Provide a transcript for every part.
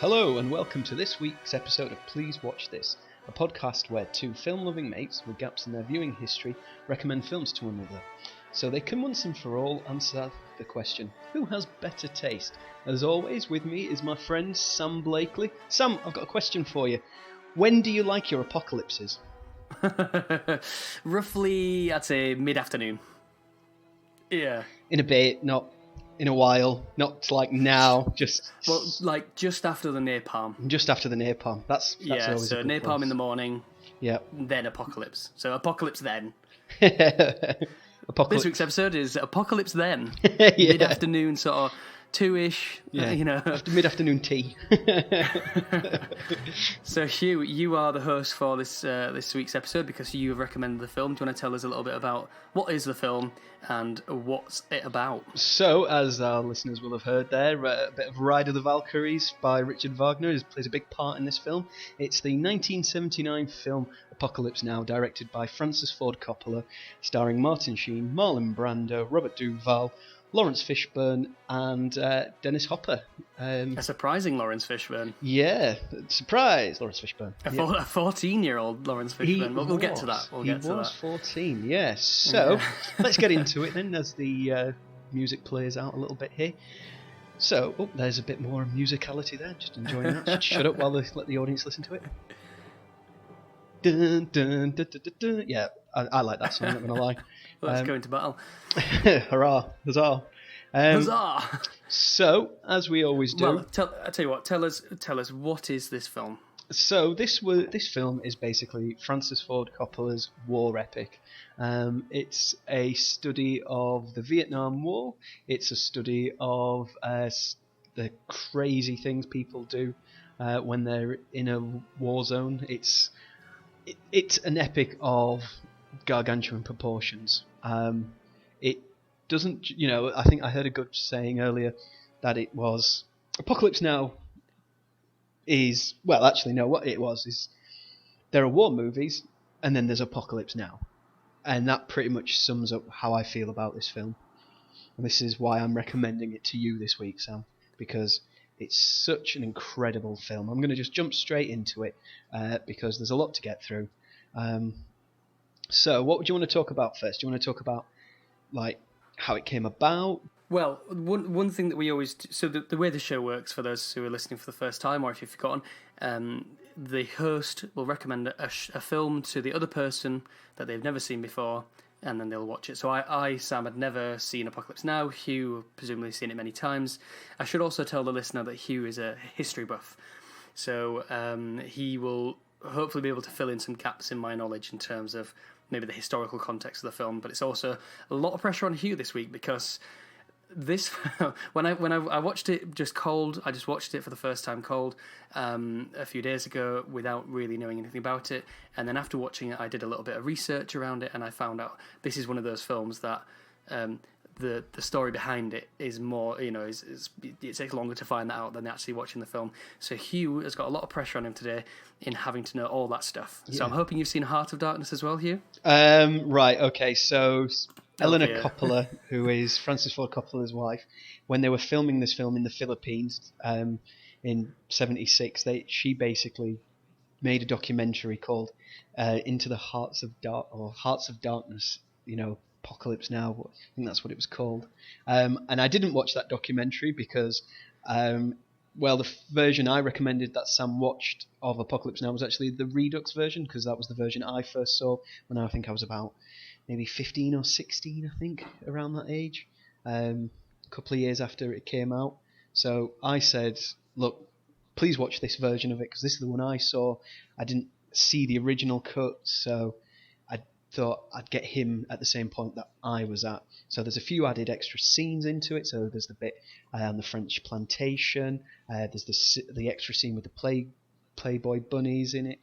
Hello and welcome to this week's episode of Please Watch This, a podcast where two film-loving mates with gaps in their viewing history recommend films to one another, so they can once and for all answer the question, who has better taste? As always, with me is my friend Sam Blakely. Sam, I've got a question for you. When do you like your apocalypses? Roughly, I'd say mid-afternoon. Yeah. In a bit, not in a while, not like now, just... Well, like just after the napalm. Just after the napalm. That's yeah, always so a good napalm place. in the morning, yeah. Then apocalypse. So apocalypse then. Apocalypse. This week's episode is apocalypse then. Yeah. Mid-afternoon, sort of 2-ish, yeah. you know. After mid-afternoon tea. So Hugh, you are the host for this week's episode because you have recommended the film. Do you want to tell us a little bit about what is the film and what's it about? So, as our listeners will have heard there, a bit of Ride of the Valkyries by Richard Wagner plays a big part in this film. It's the 1979 film Apocalypse Now, directed by Francis Ford Coppola, starring Martin Sheen, Marlon Brando, Robert Duvall, Lawrence Fishburne and Dennis Hopper. A surprising Lawrence Fishburne. Yeah, surprise, Lawrence Fishburne. A 14-year-old Lawrence Fishburne. We'll get to that. He was 14, yes. So, let's get into it then as the music plays out a little bit here. So, there's a bit more musicality there. Just enjoying that. Shut up while they let the audience listen to it. Dun, dun, dun, dun, dun, dun. Yeah, I like that song, I'm not going to lie. Let's go into battle. Hurrah, huzzah. Huzzah! So, as we always do... Well, I tell you what, tell us what is this film? So, this film is basically Francis Ford Coppola's war epic. It's a study of the Vietnam War. It's a study of the crazy things people do when they're in a war zone. It's an epic of gargantuan proportions. It doesn't, I think I heard a good saying earlier that it was Apocalypse Now is, well, actually, no, what it was is there are war movies and then there's Apocalypse Now. And that pretty much sums up how I feel about this film. And this is why I'm recommending it to you this week, Sam, because it's such an incredible film. I'm going to just jump straight into it because there's a lot to get through. So, what would you want to talk about first? Do you want to talk about, like, how it came about? Well, one thing that we always do, so the way the show works for those who are listening for the first time, or if you've forgotten, the host will recommend a film to the other person that they've never seen before, and then they'll watch it. So I, Sam, had never seen Apocalypse Now. Hugh, presumably seen it many times. I should also tell the listener that Hugh is a history buff, so he will hopefully be able to fill in some gaps in my knowledge in terms of maybe the historical context of the film. But it's also a lot of pressure on Hugh this week because this when I watched it just cold, I just watched it for the first time cold a few days ago without really knowing anything about it, and then after watching it I did a little bit of research around it and I found out this is one of those films that the story behind it is more, it takes longer to find that out than actually watching the film. So Hugh has got a lot of pressure on him today in having to know all that stuff. Yeah. So I'm hoping you've seen Heart of Darkness as well, Hugh? Right, okay, so Eleanor Coppola, who is Francis Ford Coppola's wife, when they were filming this film in the Philippines in 76, she basically made a documentary called Into the Hearts of Darkness, Apocalypse Now, I think that's what it was called. And I didn't watch that documentary because, the version I recommended that Sam watched of Apocalypse Now was actually the Redux version, because that was the version I first saw when I think I was about maybe 15 or 16, I think, around that age, a couple of years after it came out. So I said, look, please watch this version of it, because this is the one I saw. I didn't see the original cut, so I thought I'd get him at the same point that I was at. So there's a few added extra scenes into it. So there's the bit on the French plantation. There's the extra scene with the Playboy bunnies in it.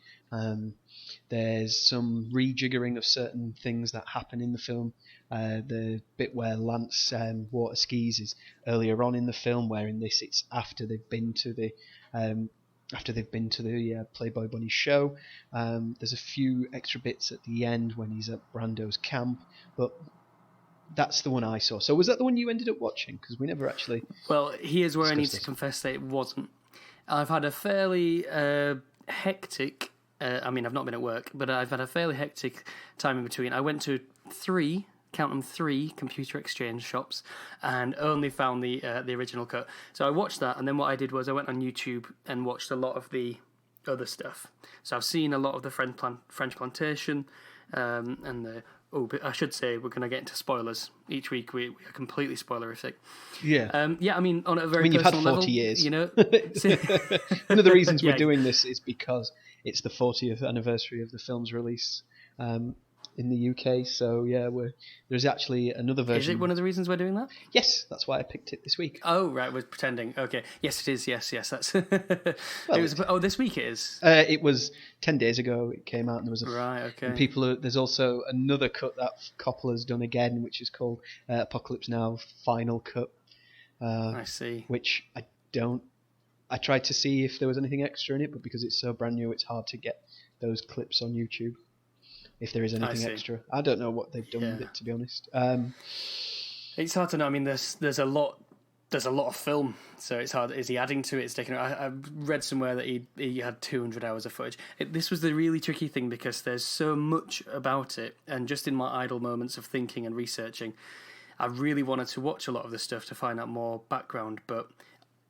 There's some rejiggering of certain things that happen in the film. The bit where Lance water skis is earlier on in the film, where in this it's after they've been to the Playboy Bunny show. There's a few extra bits at the end when he's at Brando's camp, but that's the one I saw. So was that the one you ended up watching? Because we never actually... Well, here's where I need to confess that it wasn't. I've had a fairly hectic. I've not been at work, but I've had a fairly hectic time in between. I went to count them, three computer exchange shops, and only found the original cut. So I watched that, and then what I did was I went on YouTube and watched a lot of the other stuff. So I've seen a lot of the French Plantation, and the. Oh, but I should say we're going to get into spoilers. Each week we are completely spoilerific. Yeah. On a very you've had 40 level, years. you know. One of the reasons we're doing this is because it's the 40th anniversary of the film's release in the UK. So yeah, there's actually another version. Is it one of the reasons we're doing that? Yes, that's why I picked it this week. Oh right, we're pretending. Okay, yes it is. Yes, that's. It was. Oh, this week it is. It was 10 days ago. It came out, and there was right. Okay. And there's also another cut that Coppola's done again, which is called Apocalypse Now Final Cut. I see. Which I tried to see if there was anything extra in it, but because it's so brand new, it's hard to get those clips on YouTube. If there is anything extra, I don't know what they've done with it, to be honest. It's hard to know. I mean, there's a lot of film, so it's hard. Is he adding to it? It's taken. I read somewhere that he had 200 hours of footage. This was the really tricky thing because there's so much about it, and just in my idle moments of thinking and researching, I really wanted to watch a lot of the stuff to find out more background. But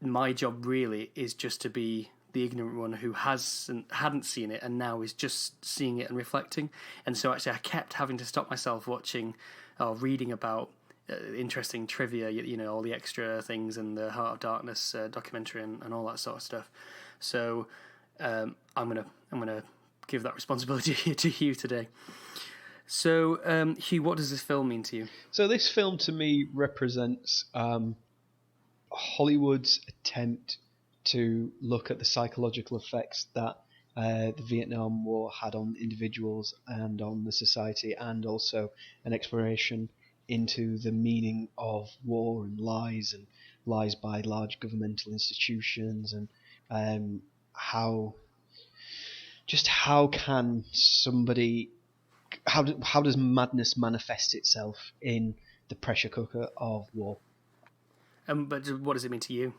my job really is just to be the ignorant one who hadn't seen it and now is just seeing it and reflecting. And so actually I kept having to stop myself watching or reading about interesting trivia, all the extra things and the Heart of Darkness documentary and all that sort of stuff. So I'm gonna give that responsibility to Hugh today. So Hugh, what does this film mean to you? So this film to me represents Hollywood's attempt to look at the psychological effects that the Vietnam War had on individuals and on the society, and also an exploration into the meaning of war and lies by large governmental institutions, and how does madness manifest itself in the pressure cooker of war. But what does it mean to you?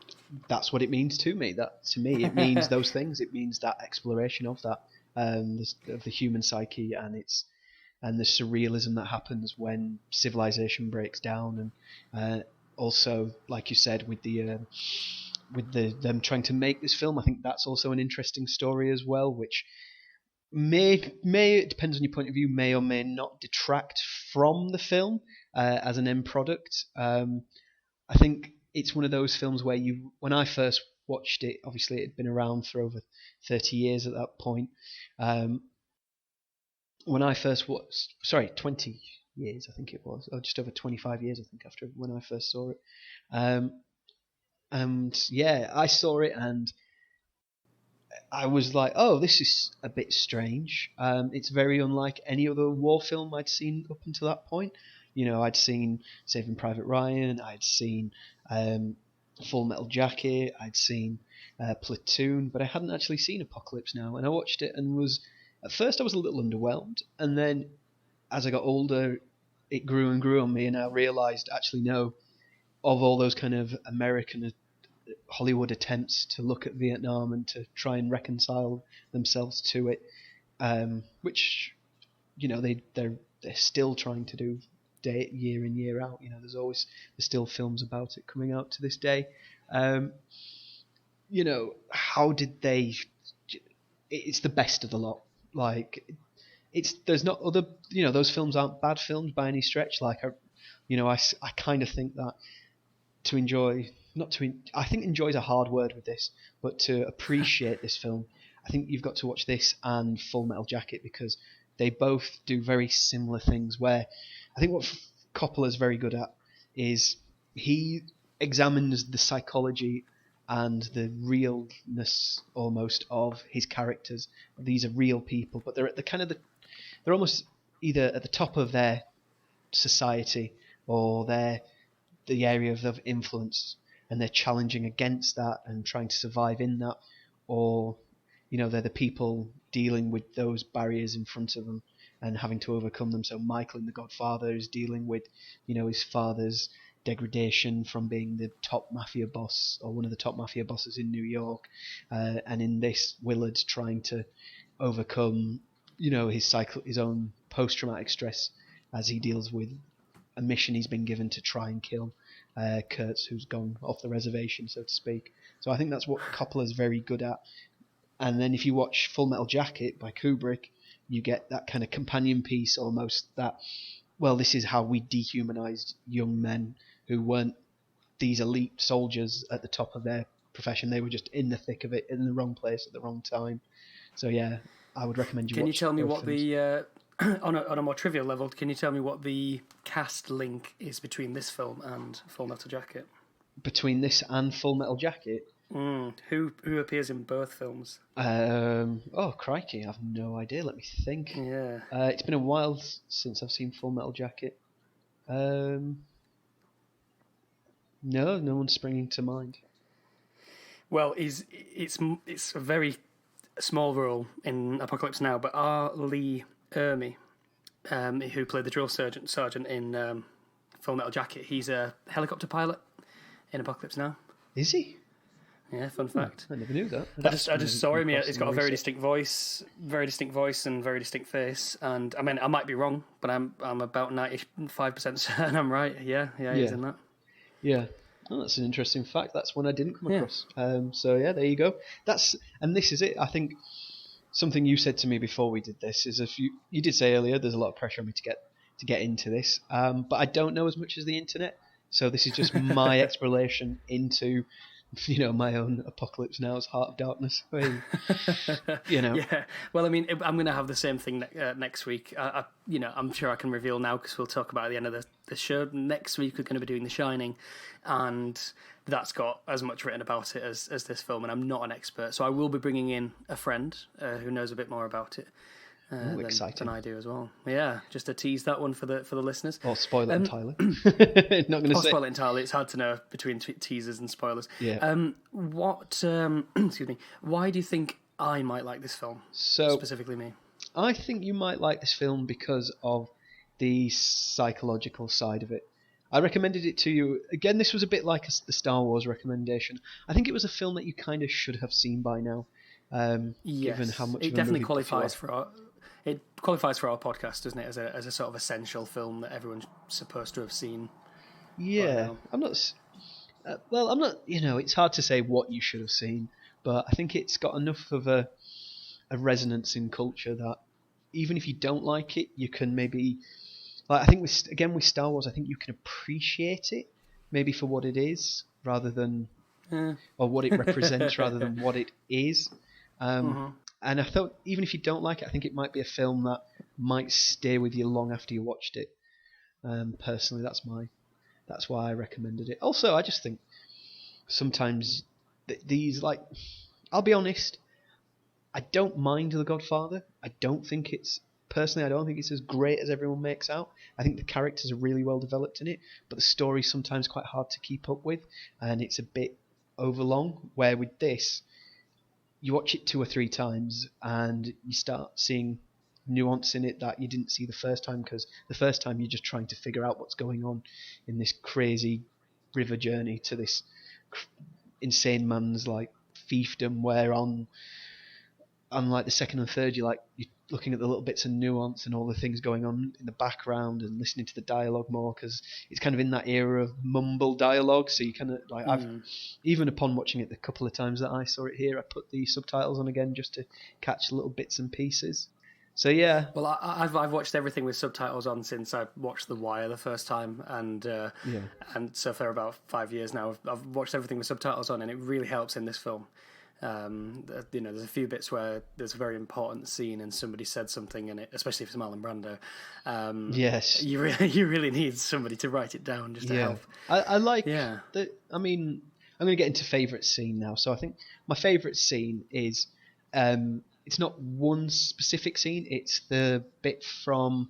That's what it means to me. It means those things. It means that exploration of that, of the human psyche and the surrealism that happens when civilization breaks down, and also, like you said, with them trying to make this film. I think that's also an interesting story as well, which it depends on your point of view, may or may not detract from the film as an end product. I think it's one of those films where when I first watched it, obviously it had been around for over 30 years at that point. When I first watched, 20 years I think it was, or just over 25 years I think after when I first saw it. And yeah, I saw it and I was like, oh, this is a bit strange. It's very unlike any other war film I'd seen up until that point. I'd seen Saving Private Ryan, I'd seen Full Metal Jacket, I'd seen Platoon, but I hadn't actually seen Apocalypse Now. And I watched it and at first I was a little underwhelmed. And then as I got older, it grew and grew on me, and I realised, actually, no, of all those kind of American Hollywood attempts to look at Vietnam and to try and reconcile themselves to it, which, they're still trying to do year in, year out. There's still films about it coming out to this day. How did they? It's the best of the lot. Like, there's not other. Those films aren't bad films by any stretch. Like, I kind of think that to enjoy, I think enjoy is a hard word with this, but to appreciate this film, I think you've got to watch this and Full Metal Jacket, because they both do very similar things. Where I think what Coppola is very good at is he examines the psychology and the realness almost of his characters. These are real people, but they're at they're almost either at the top of their society or they're the area of influence, and they're challenging against that and trying to survive in that, or they're the people dealing with those barriers in front of them and having to overcome them. So Michael in The Godfather is dealing with his father's degradation from being the top mafia boss or one of the top mafia bosses in New York, and in this, Willard's trying to overcome, his own post-traumatic stress as he deals with a mission he's been given to try and kill Kurtz, who's gone off the reservation, so to speak. So I think that's what Coppola's very good at. And then if you watch Full Metal Jacket by Kubrick, you get that kind of companion piece almost, that, well, this is how we dehumanized young men who weren't these elite soldiers at the top of their profession. They were just in the thick of it, in the wrong place at the wrong time. So yeah, I would recommend you watch. Can you tell me what films. the on a more trivial level? Can you tell me what the cast link is between this film and Full Metal Jacket? Between this and Full Metal Jacket? Who appears in both films? Oh crikey, I have no idea. Let me think. Yeah. It's been a while since I've seen Full Metal Jacket. No one's springing to mind. Well, it's a very small role in Apocalypse Now, but R. Lee Ermey, who played the drill sergeant in Full Metal Jacket, he's a helicopter pilot in Apocalypse Now. Is he? Yeah, fun fact. I never knew that. I just saw him. He's got a very distinct voice and very distinct face. And I mean, I might be wrong, but I'm about 95% certain I'm right. Yeah, he's in that. Yeah. Oh, that's an interesting fact. That's one I didn't come across. So yeah, there you go. And this is it. I think something you said to me before we did this is, you did say earlier, there's a lot of pressure on me to get into this, but I don't know as much as the internet. So this is just my exploration into, my own Apocalypse Now's Heart of Darkness. Yeah. Well, I mean, I'm going to have the same thing next week. I'm sure I can reveal now because we'll talk about it at the end of the show. Next week we're going to be doing The Shining, and that's got as much written about it as this film, and I'm not an expert, so I will be bringing in a friend who knows a bit more about it. Than I do as well. Yeah, just to tease that one for the listeners. Or spoil it entirely. Not going to say. Spoil it entirely. It's hard to know between teasers and spoilers. Yeah. Excuse me. Why do you think I might like this film? Specifically me. I think you might like this film because of the psychological side of it. I recommended it to you. Again, this was a bit like the Star Wars recommendation. I think it was a film that you kind of should have seen by now. Yes. Given how much it definitely qualifies for our. It qualifies for our podcast, doesn't it, as a sort of essential film that everyone's supposed to have seen. Yeah, I'm not. I'm not. It's hard to say what you should have seen, but I think it's got enough of a resonance in culture that even if you don't like it, you can maybe. I think with Star Wars, I think you can appreciate it maybe for what it is rather than or what it represents rather than what it is. And I thought, even if you don't like it, I think it might be a film that might stay with you long after you watched it. Personally, that's why I recommended it. Also, I just think sometimes these, I'll be honest, I don't mind The Godfather. I don't think it's as great as everyone makes out. I think the characters are really well developed in it, but the story's sometimes quite hard to keep up with, and it's a bit overlong. Where with this, you watch it 2 or 3 times and you start seeing nuance in it that you didn't see the first time, because the first time you're just trying to figure out what's going on in this crazy river journey to this insane man's fiefdom, where on the second and third you're looking at the little bits of nuance and all the things going on in the background and listening to the dialogue more, because it's kind of in that era of mumble dialogue. So you kind of I've even upon watching it the couple of times that I saw it here, I put the subtitles on again just to catch little bits and pieces. So yeah. Well, I've watched everything with subtitles on since I watched The Wire the first time, and so for about 5 years now, I've watched everything with subtitles on, and it really helps in this film. There's a few bits where there's a very important scene and somebody said something in it, especially if it's Marlon Brando. Yes, you really need somebody to write it down just to help. I like. Yeah. I'm going to get into favourite scene now. So I think my favourite scene is, it's not one specific scene. It's the bit from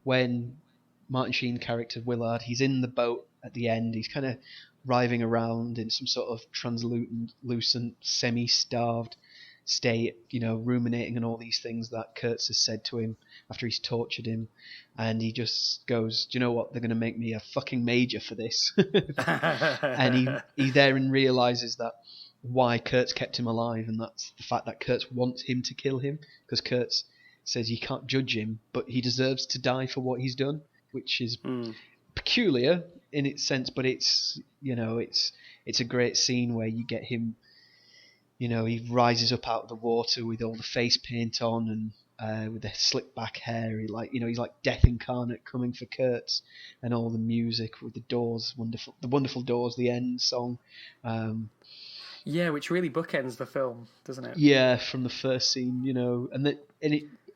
when Martin Sheen character Willard, he's in the boat at the end. He's kind of writhing around in some sort of translucent, semi-starved stay, ruminating on all these things that Kurtz has said to him after he's tortured him, and he just goes, "Do you know what? They're going to make me a fucking major for this." And he therein realizes that why Kurtz kept him alive, and that's the fact that Kurtz wants him to kill him, because Kurtz says you can't judge him, but he deserves to die for what he's done, which is peculiar in its sense, but it's a great scene where you get him. He rises up out of the water with all the face paint on and with the slick back hair. He's like death incarnate coming for Kurtz, and all the music with the Doors, the wonderful Doors, the end song. Yeah, which really bookends the film, doesn't it? Yeah, from the first scene,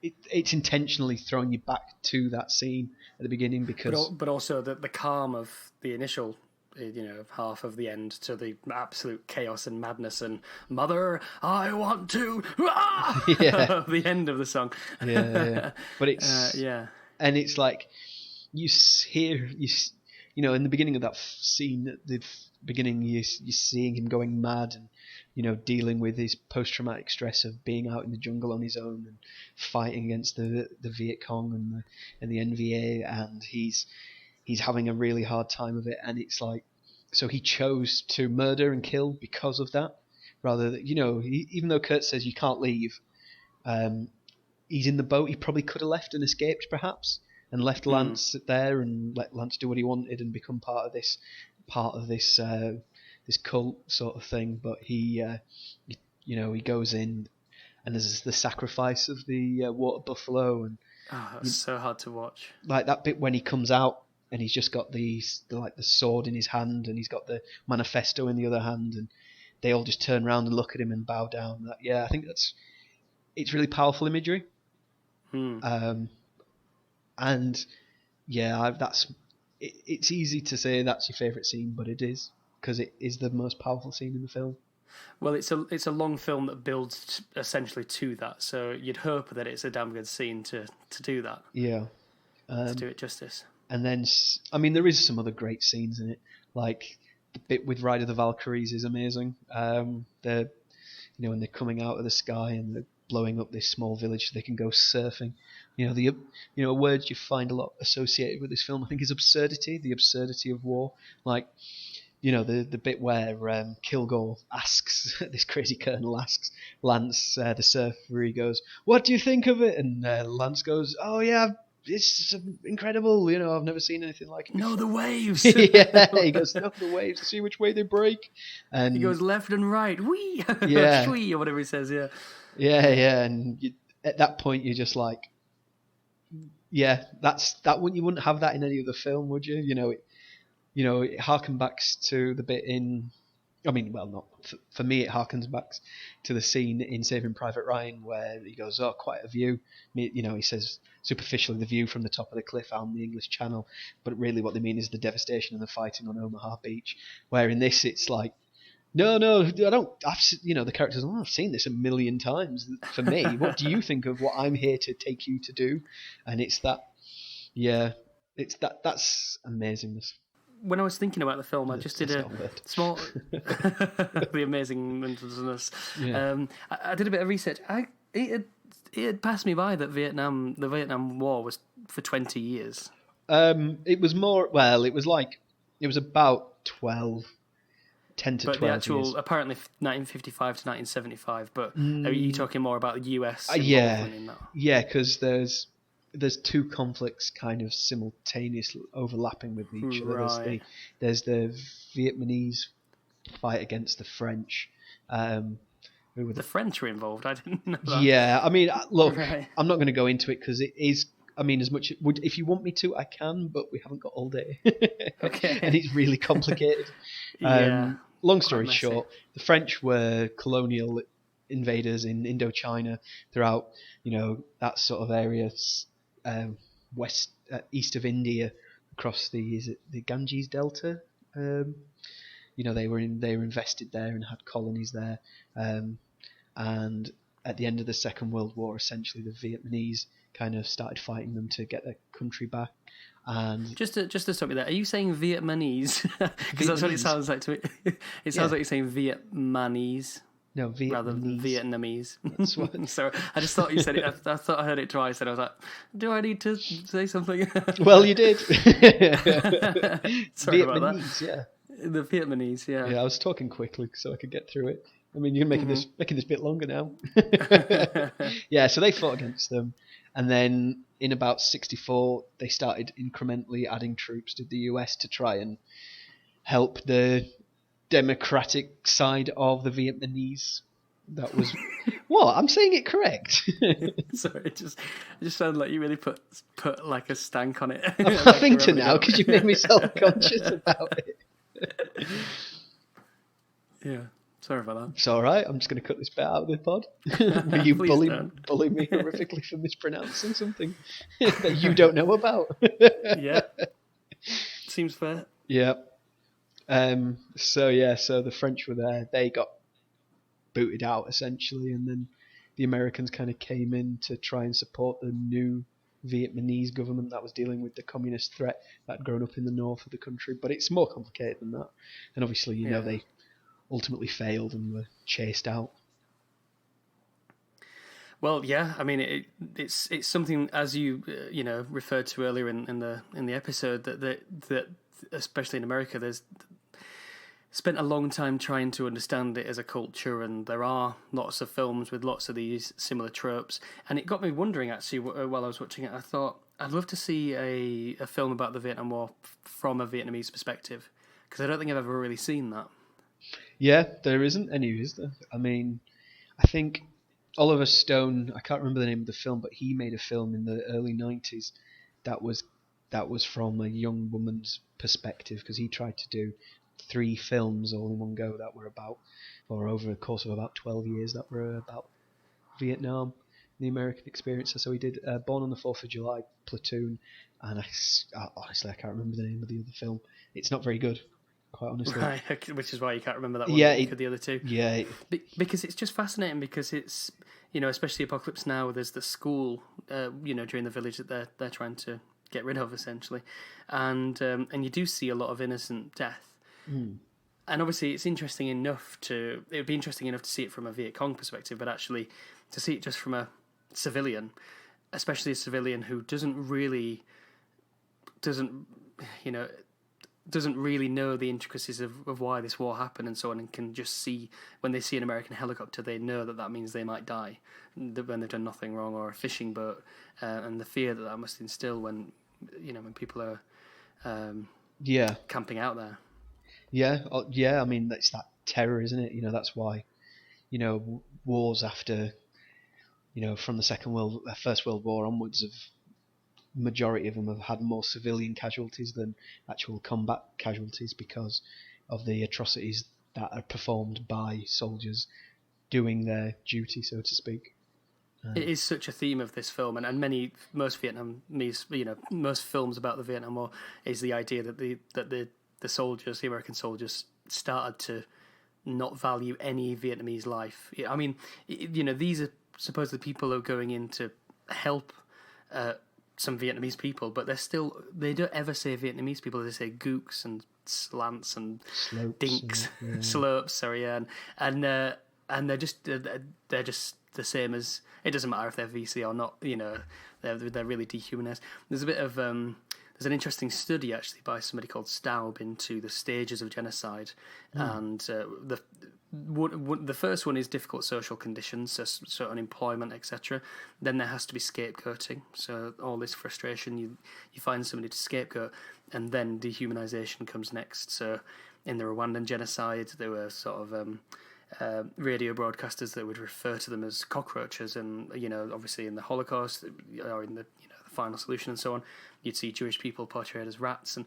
it's intentionally throwing you back to that scene at the beginning because, but also the calm of the initial, half of the end to the absolute chaos and madness and "Mother, I want to," the end of the song. Yeah. But it's and it's like you hear in the beginning of that scene, at the beginning, you're seeing him going mad and dealing with his post-traumatic stress of being out in the jungle on his own and fighting against the Viet Cong and the NVA, and he's having a really hard time of it, and it's like, so he chose to murder and kill because of that, rather than, even though Kurt says you can't leave, he's in the boat. He probably could have left and escaped, perhaps, and left Lance there and let Lance do what he wanted and become part of this this cult sort of thing. But he goes in, and there's the sacrifice of the water buffalo, and it's so hard to watch. Like that bit when he comes out and he's just got the sword in his hand and he's got the manifesto in the other hand, and they all just turn around and look at him and bow down. I think it's really powerful imagery. And it's easy to say that's your favourite scene, but it is, because it is the most powerful scene in the film. Well, it's a long film that builds essentially to that, so you'd hope that it's a damn good scene to do that. Yeah. To do it justice. And then, there is some other great scenes in it, like the bit with Ride of the Valkyries is amazing. When they're coming out of the sky and they're blowing up this small village so they can go surfing. Words you find a lot associated with this film, I think, is absurdity, the absurdity of war. Like, the bit where Kilgore asks, this crazy colonel asks Lance, the surfer, he goes, "What do you think of it?" And Lance goes, "Oh yeah, it's incredible, I've never seen anything like it before." "No, the waves." Yeah, he goes, "No, the waves, see which way they break." And he goes left and right, wee, yeah, shui, or whatever he says, yeah. Yeah, and at that point you're just like, yeah, you wouldn't have that in any other film, would you? It harkens back to the bit in, not for me, it harkens back to the scene in Saving Private Ryan where he goes, "Oh, quite a view." He says superficially the view from the top of the cliff out in the English Channel, but really what they mean is the devastation and the fighting on Omaha Beach. Where in this it's like, no, I don't. The characters, I've seen this a million times. For me, what do you think of what I'm here to take you to do? And it's that, that's amazingness. When I was thinking about the film, I just did a small, the amazingness. Yeah. I did a bit of research. It had passed me by that the Vietnam War was for 20 years. It was more. Well, it was about 12. 10 to but 12 the actual years. Apparently 1955 to 1975. But are you talking more about the US involvement in that? Yeah, because there's two conflicts kind of simultaneously overlapping with each other. Right. There's the Vietnamese fight against the French. The French were involved. I didn't know that. Yeah, look, right. I'm not going to go into it because it is. As much if you want me to, I can, but we haven't got all day. Okay. And it's really complicated. Yeah. Long story short, the French were colonial invaders in Indochina throughout, that sort of area, east of India, across the Ganges Delta. They were invested there and had colonies there. And at the end of the Second World War, essentially the Vietnamese kind of started fighting them to get their country back. And just to stop you there, are you saying Vietnamese? Because that's what it sounds like to me. It sounds like you're saying Vietnamese. No, rather than Vietnamese. Vietnamese. That's what. So I just thought you said it. I thought I heard it twice, and I was like, "Do I need to say something?" Well, you did. Sorry about that. Vietnamese, yeah. The Vietnamese, yeah. Yeah, I was talking quickly so I could get through it. I mean, you're making this bit longer now. Yeah, so they fought against them, and then in about 64, they started incrementally adding troops to the US to try and help the democratic side of the Vietnamese. That was what I'm saying it correct. Sorry, it just sounded like you really put like a stank on it. I'm having to now because you made me self-conscious about it. Yeah, sorry about that. It's all right. I'm just going to cut this bit out of the pod. Will you bully me horrifically for mispronouncing something that you don't know about? Yeah, seems fair. Yeah. So the French were there. They got booted out essentially, and then the Americans kind of came in to try and support the new Vietnamese government that was dealing with the communist threat that had grown up in the north of the country. But it's more complicated than that. And obviously, you know, they ultimately failed and were chased out. Well, yeah, I mean, it's something, as you referred to earlier in the episode, that especially in America, there's spent a long time trying to understand it as a culture, and there are lots of films with lots of these similar tropes. And it got me wondering, actually, while I was watching it, I thought I'd love to see a film about the Vietnam War from a Vietnamese perspective, because I don't think I've ever really seen that. Yeah, there isn't any, is there? I mean, I think Oliver Stone, I can't remember the name of the film, but he made a film in the early 90s that was from a young woman's perspective, because he tried to do 3 films all in one go that were about, or over a course of about 12 years, that were about Vietnam, the American experience. So he did Born on the 4th of July, Platoon, and honestly I can't remember the name of the other film. It's not very good, quite honestly. Right, which is why you can't remember that one. Yeah, for the other two. Yeah, because it's just fascinating. Because it's, you know, especially Apocalypse Now. There's the school, during the village that they're trying to get rid of, essentially, and you do see a lot of innocent death. And obviously, it's interesting enough it would be interesting enough to see it from a Viet Cong perspective, but actually to see it just from a civilian, especially a civilian who doesn't really know the intricacies of why this war happened and so on, and can just see, when they see an American helicopter, they know that means they might die when they've done nothing wrong, or a fishing boat, and the fear that must instill when people are camping out there. Yeah. I mean, that's that terror, isn't it? You know, that's why, wars after, from the First World War onwards, majority of them have had more civilian casualties than actual combat casualties, because of the atrocities that are performed by soldiers doing their duty, so to speak. It is such a theme of this film, and most Vietnamese, most films about the Vietnam War, is the idea that the soldiers, the American soldiers, started to not value any Vietnamese life. I mean, these are supposedly people who are going in to help some Vietnamese people, but they don't ever say Vietnamese people. They say gooks and slants and slopes dinks, and, slopes. Sorry, and they're just the same as. It doesn't matter if they're VC or not. They're really dehumanized. There's a bit of there's an interesting study actually by somebody called Staub into the stages of genocide, and the first one is difficult social conditions, so unemployment, etc. Then there has to be scapegoating, so all this frustration, you find somebody to scapegoat, and then dehumanization comes next. So in the Rwandan genocide, there were sort of radio broadcasters that would refer to them as cockroaches, and obviously in the Holocaust, or in the Final Solution and so on, you'd see Jewish people portrayed as rats, and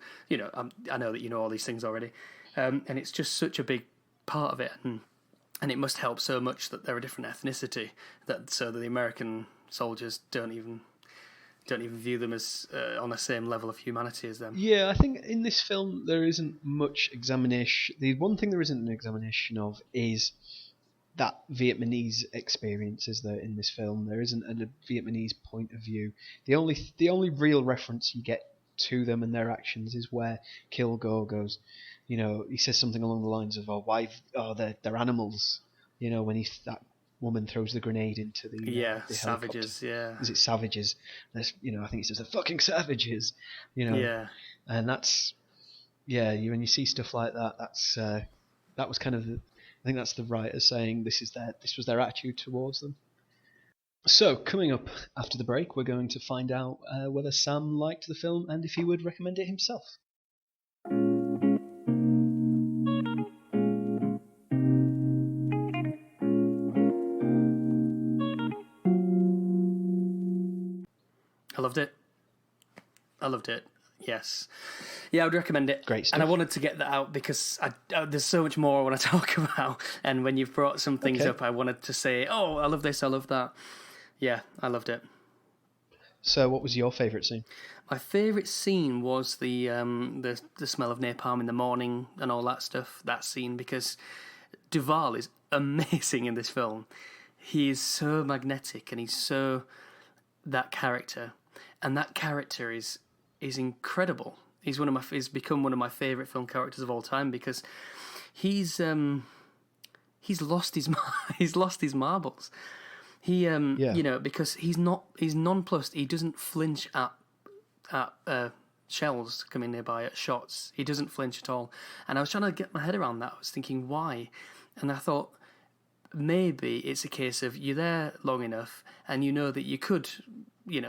I know that you know all these things already, and it's just such a big part of it, and it must help so much that they're a different ethnicity, so that the American soldiers don't even view them as on the same level of humanity as them. Yeah, I think in this film there isn't much examination. The one thing there isn't an examination of is that Vietnamese experience, is there, in this film. There isn't a Vietnamese point of view. The only real reference you get to them and their actions is where Kilgore goes, he says something along the lines of, they're animals, when that woman throws the grenade into the savages, helicopter. Is it savages? There's, I think he says the fucking savages, Yeah. And that's, when you see stuff like that, that's that was kind of, I think that's the writer saying this was their attitude towards them. So, coming up after the break, we're going to find out whether Sam liked the film and if he would recommend it himself. I loved it. Yes. Yeah, I would recommend it. Great stuff. And I wanted to get that out because there's so much more I want to talk about. And when you've brought some things up, I wanted to say, oh, I love this, I love that. Yeah, I loved it. So what was your favourite scene? My favourite scene was the smell of napalm in the morning and all that stuff, that scene, because Duvall is amazing in this film. He is so magnetic and he's so that character. And that character is incredible. He's become one of my favourite film characters of all time because he's lost his marbles. He because he's nonplussed. He doesn't flinch at shells coming nearby, at shots. He doesn't flinch at all. And I was trying to get my head around that. I was thinking why, and I thought maybe it's a case of you're there long enough and you know that you could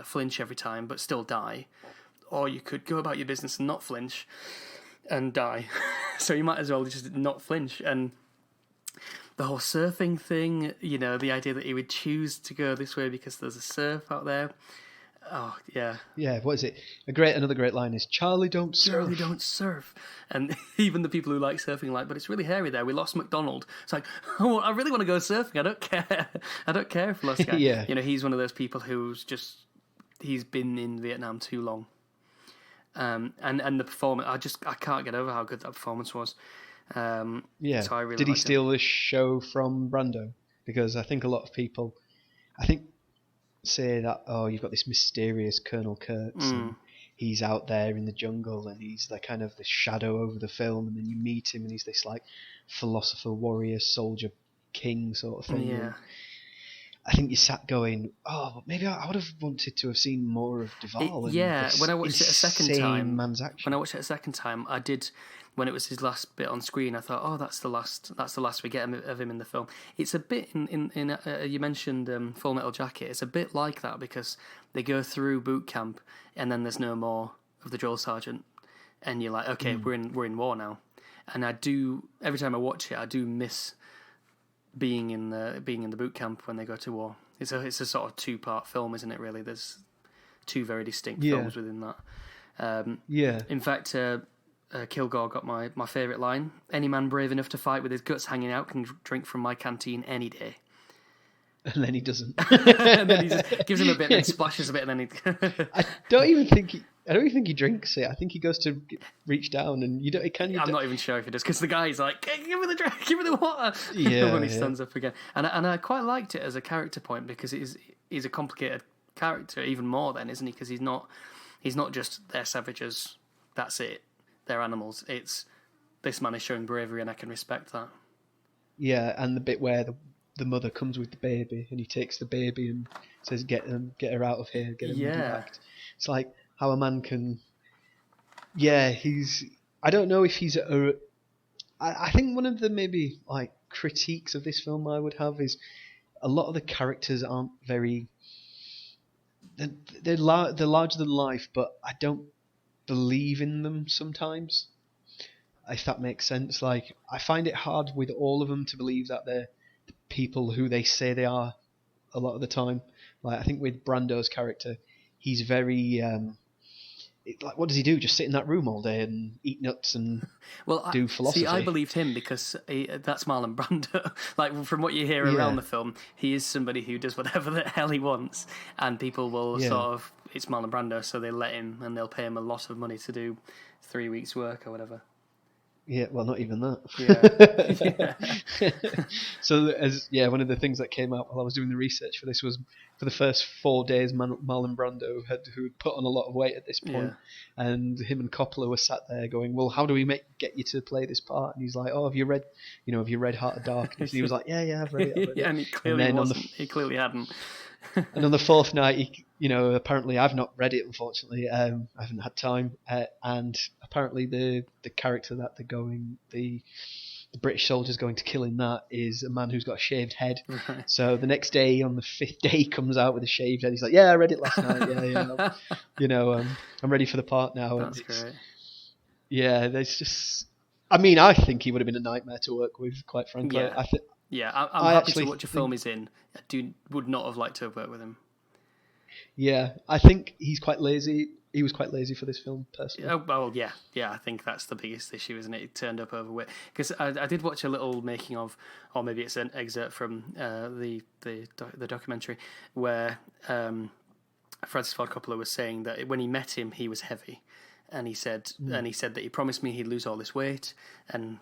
flinch every time but still die, or you could go about your business and not flinch and die. So you might as well just not flinch. And the whole surfing thing, the idea that he would choose to go this way because there's a surf out there. Oh, yeah. Yeah, what is it? Another great line is, Charlie don't surf. Charlie don't surf. And even the people who like surfing but it's really hairy there. We lost McDonald. It's like, oh, I really want to go surfing. I don't care. I don't care if we lost guy. Yeah. He's one of those people he's been in Vietnam too long. And the performance, I can't get over how good that performance was. Yeah. So I really Did he steal this show from Brando? Because I think a lot of people, say that, you've got this mysterious Colonel Kurtz and he's out there in the jungle and he's the kind of the shadow over the film, and then you meet him and he's this like philosopher, warrior, soldier, king sort of thing. Yeah. And I think you sat going, maybe I would have wanted to have seen more of Duvall. When I watched it a second time, man's action. When I watched it a second time, I did. When it was his last bit on screen, I thought, that's the last we get of him in the film. It's a bit in you mentioned Full Metal Jacket. It's a bit like that because they go through boot camp and then there's no more of the drill sergeant, and you're like, okay, we're in war now. And I do, every time I watch it, I do miss being in the boot camp when they go to war. It's a sort of 2-part film, isn't it? Really, there's 2 very distinct films within that. In fact. Kilgore got my favourite line. Any man brave enough to fight with his guts hanging out can drink from my canteen any day. And then he doesn't. And then he just gives him a bit and then splashes a bit and then he... I don't even think he drinks it. I think he goes to reach down and I'm not even sure if he does, because the guy's like, give me the drink, give me the water. When he stands up again. And I quite liked it as a character point because he's a complicated character even more then, isn't he? Because he's not just they're savages, that's it. They're animals. It's this man is showing bravery, and I can respect that. Yeah, and the bit where the mother comes with the baby, and he takes the baby and says, "Get her out of here, get her back." It's like how a man can. Yeah, I don't know if he's I think one of the maybe like critiques of this film I would have is a lot of the characters aren't very. They're larger than life, but I don't believe in them sometimes, if that makes sense. Like, I find it hard with all of them to believe that they're the people who they say they are a lot of the time. Like, I think with Brando's character, he's very like, what does he do? Just sit in that room all day and eat nuts and do philosophy? See, I believed him because that's Marlon Brando. Like, from what you hear around the film, he is somebody who does whatever the hell he wants, and people will sort of, it's Marlon Brando, so they let him and they'll pay him a lot of money to do 3 weeks' work or whatever. Yeah, well, not even that. Yeah. So, one of the things that came out while I was doing the research for this was for the first 4 days, Marlon Brando who had put on a lot of weight at this point, and him and Coppola were sat there going, "Well, how do we get you to play this part?" And he's like, "Oh, have you read Heart of Darkness?" And he was like, "Yeah, I've read it." Yeah, and he clearly wasn't. He clearly hadn't. And on the fourth night, apparently I've not read it, unfortunately. I haven't had time. And apparently the character that the British soldier's going to kill in that is a man who's got a shaved head. Right. So the next day, on the fifth day, he comes out with a shaved head. He's like, "Yeah, I read it last night. Yeah, I'm ready for the part now." That's great. Yeah, there's just. I mean, I think he would have been a nightmare to work with, quite frankly. Yeah. I'm happy to watch a film he's in. I would not have liked to have worked with him. Yeah, I think he's quite lazy. He was quite lazy for this film, personally. Oh, well, yeah. I think that's the biggest issue, isn't it? It turned up overweight. Because I did watch a little making of, or maybe it's an excerpt from the documentary where Francis Ford Coppola was saying that when he met him, he was heavy. And he said that he promised me he'd lose all this weight, and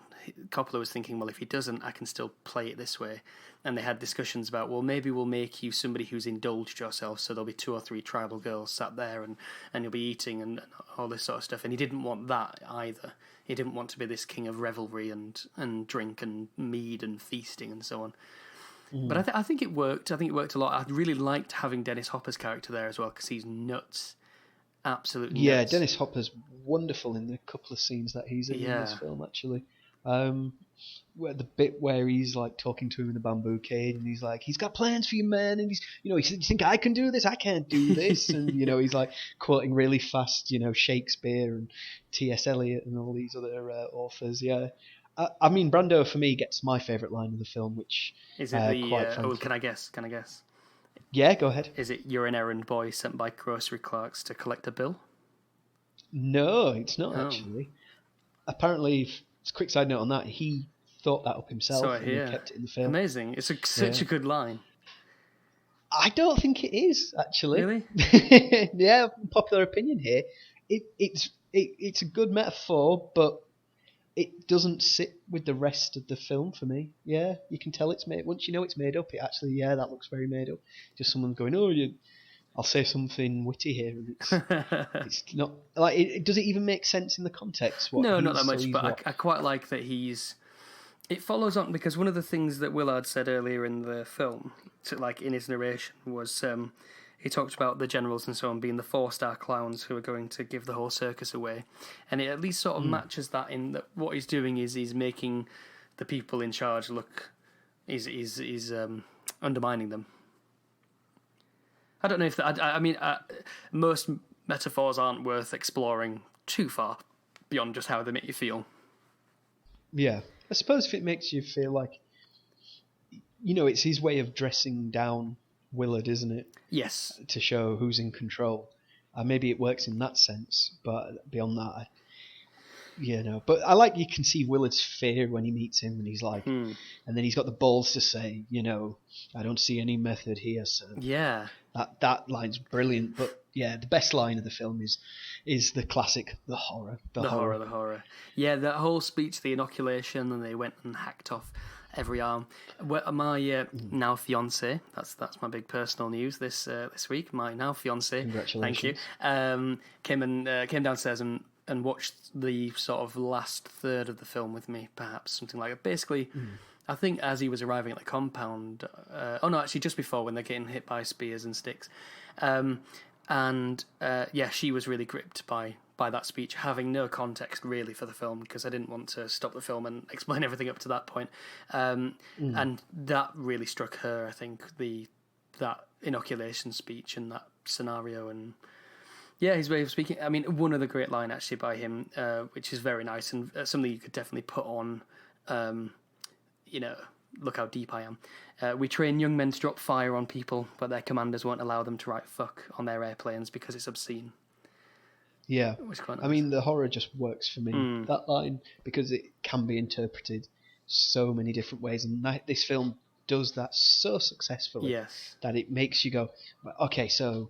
Coppola was thinking, well, if he doesn't, I can still play it this way. And they had discussions about, well, maybe we'll make you somebody who's indulged yourself, so there'll be 2 or 3 tribal girls sat there, and you'll be eating and all this sort of stuff. And he didn't want that either. He didn't want to be this king of revelry and drink and mead and feasting and so on. But I think it worked. I think it worked a lot. I really liked having Dennis Hopper's character there as well, because he's nuts. Absolutely. Yeah, nuts. Dennis Hopper's wonderful in the couple of scenes that he's in this film, actually. Where the bit where he's like talking to him in the bamboo cage, and he's like, "He's got plans for you, man," and he's, he said, "You think I can do this? I can't do this," and he's like quoting really fast, Shakespeare and T.S. Eliot and all these other authors. Yeah, I mean, Brando for me gets my favourite line of the film, which is it can I guess? Yeah, go ahead. Is it, "You're an errand boy sent by grocery clerks to collect a bill"? No, it's not actually. Apparently, a quick side note on that, he thought that up himself and he kept it in the film. Amazing. It's such a good line. I don't think it is, actually. Really? Yeah, popular opinion here. It's a good metaphor, but it doesn't sit with the rest of the film for me. Yeah, you can tell it's made. Once you know it's made up, it actually, that looks very made up. Just someone going, I'll say something witty here, and it's not like. Does it even make sense in the context? No, not that much. But I quite like that it follows on, because one of the things that Willard said earlier in the film, in his narration, was he talked about the generals and so on being the 4-star clowns who are going to give the whole circus away, and it at least sort of matches that in that what he's doing is he's making the people in charge look, he's undermining them. I don't know if that. I mean, most metaphors aren't worth exploring too far beyond just how they make you feel. Yeah, I suppose if it makes you feel like, it's his way of dressing down Willard, isn't it? Yes. To show who's in control. Maybe it works in that sense, but beyond that, But I like, you can see Willard's fear when he meets him, and he's like, and then he's got the balls to say, "I don't see any method here, sir." Yeah. That line's brilliant, but yeah, the best line of the film is the classic, the horror. The horror. Yeah, that whole speech, the inoculation, and they went and hacked off every arm. My now fiance, that's my big personal news this week. My now fiance, congratulations, thank you, came downstairs and watched the sort of last third of the film with me, perhaps something like that. Basically. I think as he was arriving at the compound, just before, when they're getting hit by spears and sticks, she was really gripped by that speech, having no context really for the film, because I didn't want to stop the film and explain everything up to that point, and that really struck her. I think that inoculation speech and that scenario, and his way of speaking. I mean, one other great line actually by him, which is very nice and something you could definitely put on. Look how deep I am. We train young men to drop fire on people, but their commanders won't allow them to write "fuck" on their airplanes because it's obscene. Yeah. Which is quite nice. I mean, the horror just works for me, that line, because it can be interpreted so many different ways, and this film does that so successfully. Yes. That it makes you go, okay, so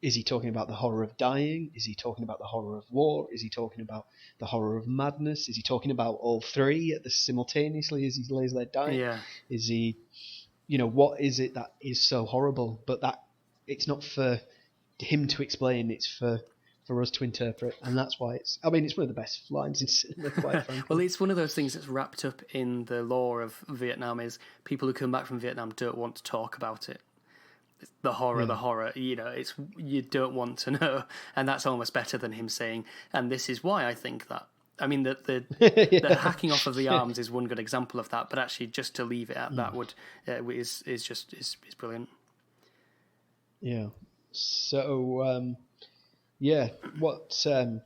is he talking about the horror of dying? Is he talking about the horror of war? Is he talking about the horror of madness? Is he talking about all three simultaneously as he lays there dying? Yeah. Is he, what is it that is so horrible? But that it's not for him to explain, it's for us to interpret, and that's why it's one of the best lines in cinema, quite frankly. Well, it's one of those things that's wrapped up in the lore of Vietnam, is people who come back from Vietnam don't want to talk about it. It's the horror, it's, you don't want to know, and that's almost better than him saying, and this is why I think that. I mean, the hacking off of the arms is one good example of that, but actually just to leave it at that is brilliant. Yeah. So, so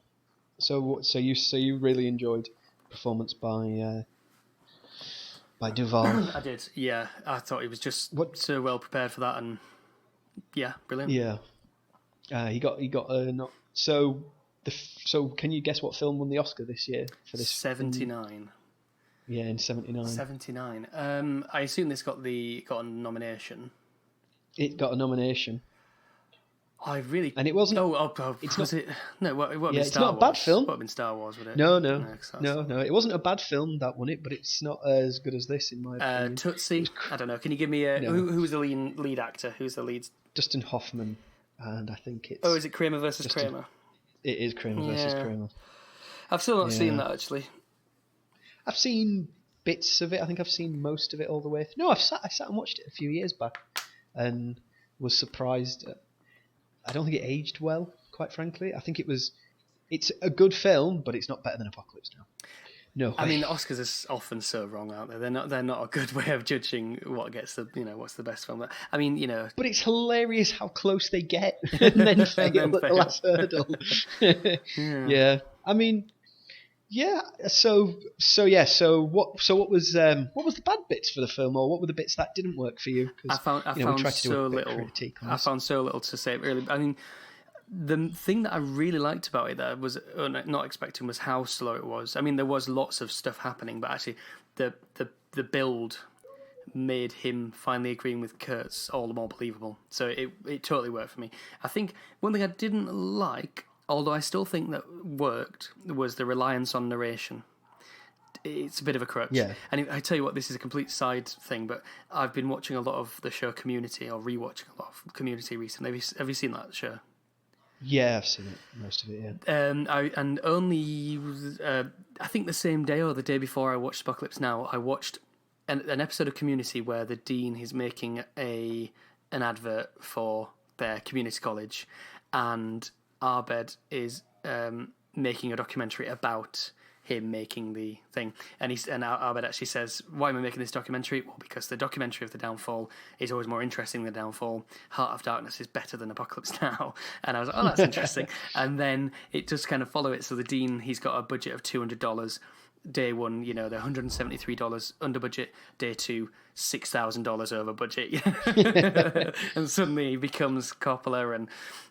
you really enjoyed performance by Duvall? I did. Yeah, I thought he was just so well prepared for that, and yeah, brilliant. Yeah, he got not so. So can you guess what film won the Oscar this year for this? 79. Yeah, in 79. 79. I assume this got a nomination. It got a nomination. And it wasn't. It's was not. It? No, it wouldn't be Star Wars. It's not a bad film. It would have been Star Wars, would it? No. It wasn't a bad film that won it, but it's not as good as this in my opinion. Tootsie. I don't know. Can you give me who was the lead actor? Who's the lead? Dustin Hoffman, and I think it's. Oh, is it Kramer versus Kramer? It is Kramer versus Kramer. I've still not seen that, actually. I've seen bits of it. I think I've seen most of it all the way through. No, I sat and watched it a few years back and was surprised. I don't think it aged well, quite frankly. I think it's a good film, but it's not better than Apocalypse Now. No. I mean, the Oscars are often so wrong, aren't they? They're not a good way of judging what gets what's the best film. I mean, But it's hilarious how close they get and then fail at the last hurdle. Yeah. I mean, yeah. So what was the bad bits for the film, or what were the bits that didn't work for you? I found so little to say. Really, I mean, the thing that I really liked about it that was not expecting was how slow it was. I mean, there was lots of stuff happening, but actually, the build made him finally agreeing with Kurtz all the more believable. So it totally worked for me. I think one thing I didn't like, although I still think that worked, was the reliance on narration. It's a bit of a crutch. Yeah. And I tell you what, this is a complete side thing, but I've been watching a lot of the show Community, or rewatching a lot of Community recently. Have you seen that show? Yeah, I've seen it, most of it. Yeah. I think the same day or the day before I watched Apocalypse Now, I watched an episode of Community where the dean is making an advert for their community college, and Abed is making a documentary about him making the thing, and Abed actually says, "Why am I making this documentary? Well, because the documentary of the downfall is always more interesting than the downfall. Heart of Darkness is better than Apocalypse Now." And I was like, "Oh, that's interesting." And then it just kind of follow it. So the dean, he's got a budget of $200. Day one, they're $173 under budget. Day two, $6,000 over budget. And suddenly he becomes Coppola. And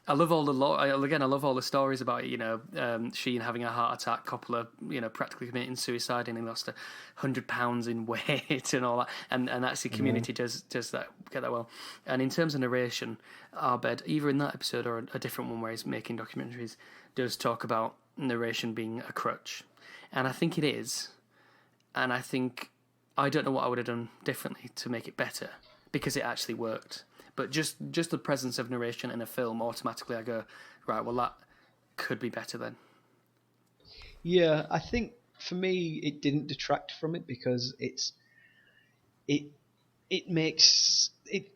I love all I love all the stories about it. Sheen having a heart attack, Coppola, practically committing suicide, and he lost 100 pounds in weight and all that. And actually, Community does that, get that well. And in terms of narration, Abed, either in that episode or a different one where he's making documentaries, does talk about narration being a crutch. And I think it is. And I don't know what I would have done differently to make it better, because it actually worked. But just the presence of narration in a film, automatically I go, right, well, that could be better then. Yeah, I think for me it didn't detract from it, because it makes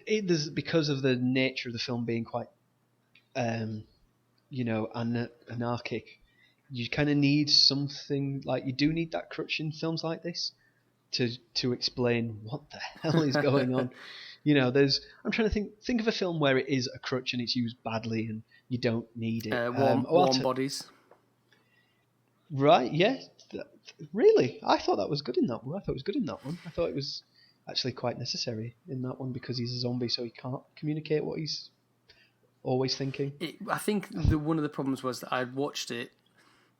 there's, because of the nature of the film being quite anarchic. You kind of need something, like, you do need that crutch in films like this to explain what the hell is going on. I'm trying to think of a film where it is a crutch and it's used badly and you don't need it. Warm Bodies. Right, yeah. Really? I thought that was good in that one. I thought it was actually quite necessary in that one, because he's a zombie, so he can't communicate what he's always thinking. I think one of the problems was that I'd watched it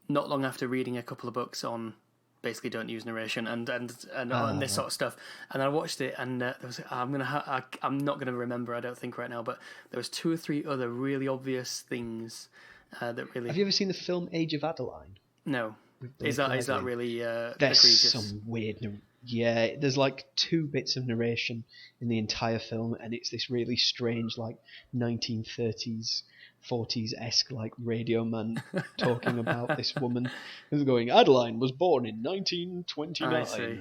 not long after reading a couple of books on basically don't use narration and this sort Right. of stuff. And I watched it, and there was I'm not gonna remember, I don't think right now, but there was 2 or 3 other really obvious things that really. Have you ever seen the film Age of Adeline? No, With is Blake that Lively? really There's egregious? some weird. Yeah, there's like 2 bits of narration in the entire film, and it's this really strange, like 1930s, 40s esque, like radio man talking about this woman who's going. Adeline was born in I 1929, see.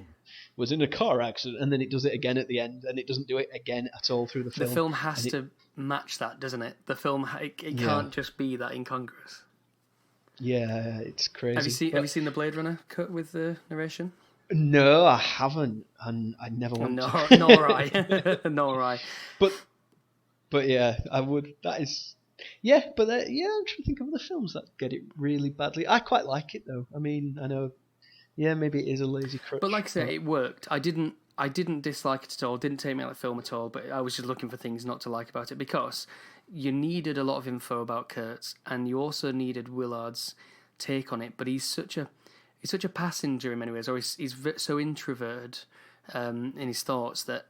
was in a car accident, and then it does it again at the end, and it doesn't do it again at all through the The film. film has And it, to match that, doesn't it? The film it yeah, can't just be that incongruous. yeah, it's crazy. Have you But seen the Blade Runner cut with the narration? no, I haven't, and I never want No, to. nor I. Nor I. But But yeah, I would. That is, yeah. But yeah, I'm trying to think of other films that get it really badly. I quite like it though. I mean, I know. Yeah, maybe it is a lazy crutch. But like I said, it worked. I didn't dislike it at all. It didn't take me out of the film at all. But I was just looking for things not to like about it, because you needed a lot of info about Kurtz, and you also needed Willard's take on it. But he's such a passenger in many ways, or he's so introverted in his thoughts that.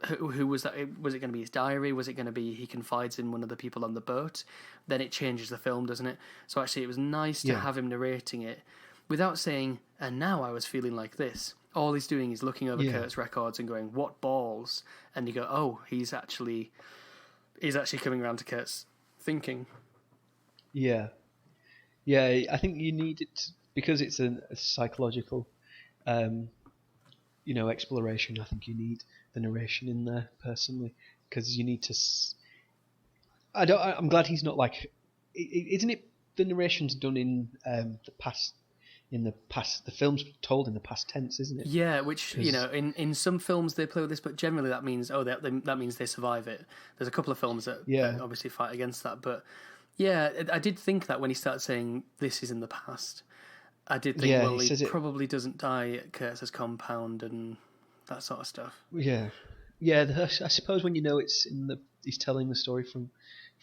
Who was that? Was it going to be his diary? Was it going to be he confides in one of the people on the boat? Then it changes the film, doesn't it? So actually, it was nice to have him narrating it without saying, "And now I was feeling like this." All he's doing is looking over Kurt's records and going, "What balls?" And you go, "Oh, he's actually coming around to Kurt's thinking." Yeah, yeah. I think you need it because it's a psychological, exploration. I think you need the narration in there personally, because you need to. I don't. I'm glad he's not like. Isn't it the narration's done in the past? In the past, the film's told in the past tense, isn't it? Yeah, which in some films they play with this, but generally that means that means they survive it. There's a couple of films that obviously fight against that, but yeah, I did think that when he started saying this is in the past, I did think, well, he probably doesn't die at Kurtz's compound and that sort of stuff. Yeah, yeah. I suppose when you know he's telling the story from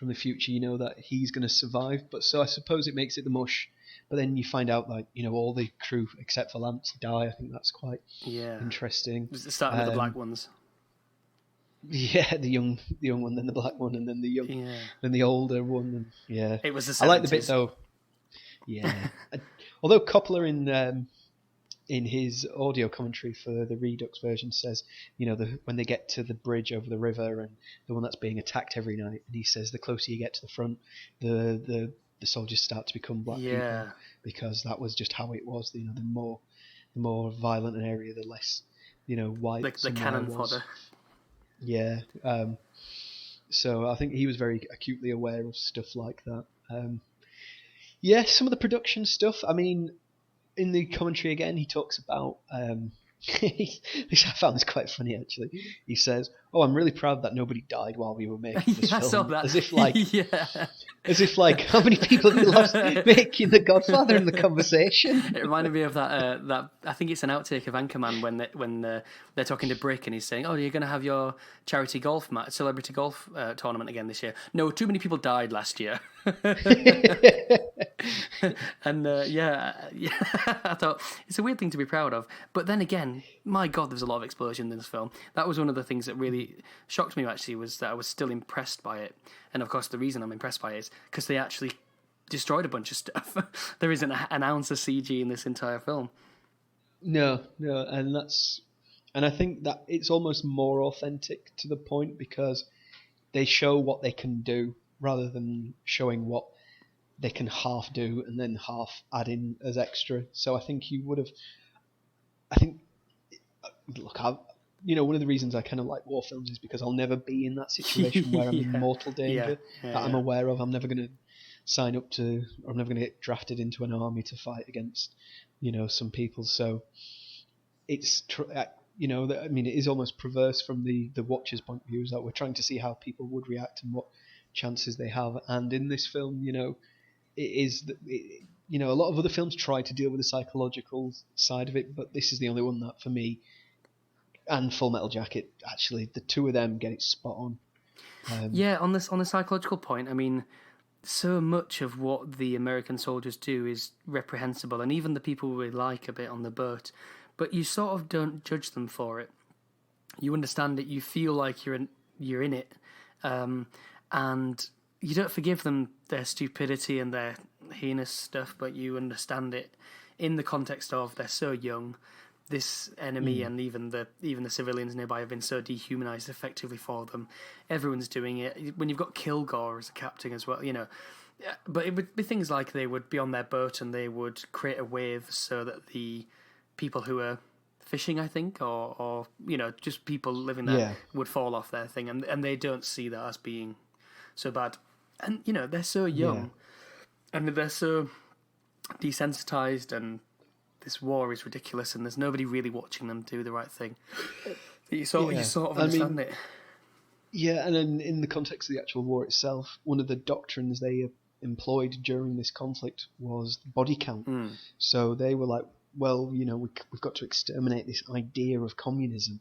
the future, you know that he's going to survive. But so I suppose it makes it the mush. But then you find out, like, all the crew except for Lance die. I think that's quite interesting. Starting with the black ones. Yeah, the young one, then the black one, and then then the older one. And, yeah, it was the 70s. I like the bit though. Yeah, although Coppola in his audio commentary for the Redux version says, when they get to the bridge over the river and the one that's being attacked every night, and he says the closer you get to the front, the soldiers start to become black people, because that was just how it was. The more violent an area, the less white. Like the cannon fodder. Yeah. So I think he was very acutely aware of stuff like that. Yeah, some of the production stuff. I mean, in the commentary again, he talks about. I found this quite funny actually. He says, "Oh, I'm really proud that nobody died while we were making this film." I saw that. As if like, how many people have you lost making The Godfather in the conversation? It reminded me of that I think it's an outtake of Anchorman when they're talking to Brick and he's saying, "Oh, you're going to have your charity golf match, celebrity golf tournament again this year." No, too many people died last year. And I thought it's a weird thing to be proud of, but then again, my God, there's a lot of explosion in this film. That was one of the things that really shocked me actually, was that I was still impressed by it. And of course the reason I'm impressed by it is because they actually destroyed a bunch of stuff. There isn't an ounce of CG in this entire film. No, and I think that it's almost more authentic to the point, because they show what they can do rather than showing what they can half do and then half add in as extra. So I think look, one of the reasons I kind of like war films is because I'll never be in that situation where I'm in mortal danger that I'm aware of. I'm never going to sign up to, or I'm never going to get drafted into an army to fight against, some people. So it's, I mean, it is almost perverse from the watcher's point of view, is that we're trying to see how people would react and what chances they have. And in this film, it is, a lot of other films try to deal with the psychological side of it, but this is the only one that, for me, and Full Metal Jacket, actually, the two of them get it spot on. On the psychological point, I mean, so much of what the American soldiers do is reprehensible, and even the people we like a bit on the boat, but you sort of don't judge them for it. You understand it. You feel like you're in it, and you don't forgive them their stupidity and their heinous stuff, but you understand it in the context of they're so young. This enemy and even the civilians nearby have been so dehumanized effectively for them. Everyone's doing it. When you've got Kilgore as a captain as well, But it would be things like they would be on their boat and they would create a wave so that the people who are fishing, I think, or just people living there would fall off their thing, and they don't see that as being so bad. And they're so young, and they're so desensitized, and this war is ridiculous, and there's nobody really watching them do the right thing. You sort of understand it. Yeah, and then in the context of the actual war itself, one of the doctrines they employed during this conflict was body count. So they were like, well, we've got to exterminate this idea of communism.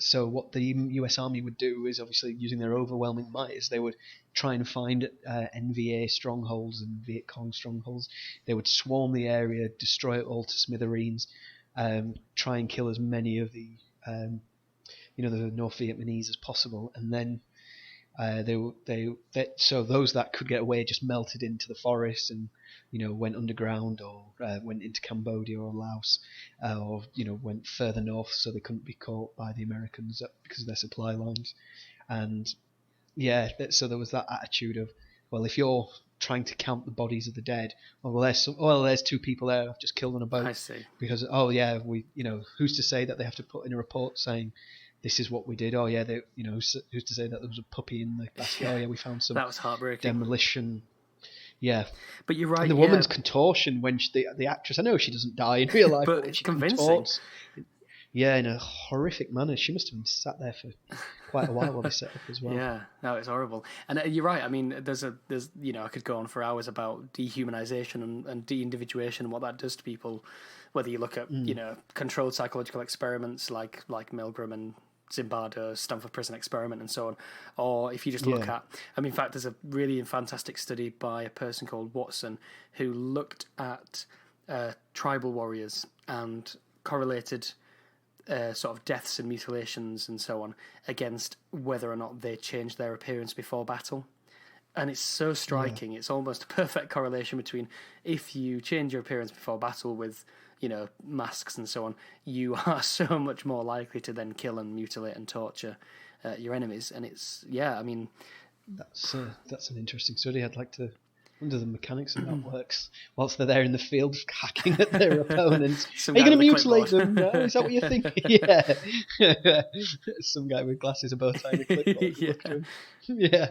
So what the US Army would do is, obviously using their overwhelming might, is they would try and find NVA strongholds and Viet Cong strongholds. They would swarm the area, destroy it all to smithereens, try and kill as many of the the North Vietnamese as possible, and then so those that could get away just melted into the forest and went underground, or went into Cambodia or Laos, or went further north so they couldn't be caught by the Americans because of their supply lines. And so there was that attitude of, well, if you're trying to count the bodies of the dead, there's two people there I've just killed on a boat. I see. Because who's to say that they have to put in a report saying this is what we did? Oh yeah, who's to say that there was a puppy in the basket? Oh yeah, we found some that was heartbreaking demolition. Yeah, but you're right. And the woman's contortion when the actress, I know she doesn't die in real life, but it's convincing. Contorts, in a horrific manner. She must have been sat there for quite a while while they set up as well. Yeah, no, it's horrible. And you're right. I mean, there's I could go on for hours about dehumanization and de-individuation and what that does to people. Whether you look at controlled psychological experiments like Milgram and Zimbardo's Stanford Prison Experiment and so on, or if you just look at, in fact, there's a really fantastic study by a person called Watson who looked at tribal warriors and correlated sort of deaths and mutilations and so on against whether or not they changed their appearance before battle. And it's so striking. It's almost a perfect correlation between if you change your appearance before battle with masks and so on, you are so much more likely to then kill and mutilate and torture your enemies. And it's that's an interesting study. I'd like to wonder the mechanics of that works whilst they're there in the field hacking at their opponents. Are you going to mutilate them? No? Is that what you're thinking? Yeah. Some guy with glasses, a bow tie, and a clipboard. Yeah.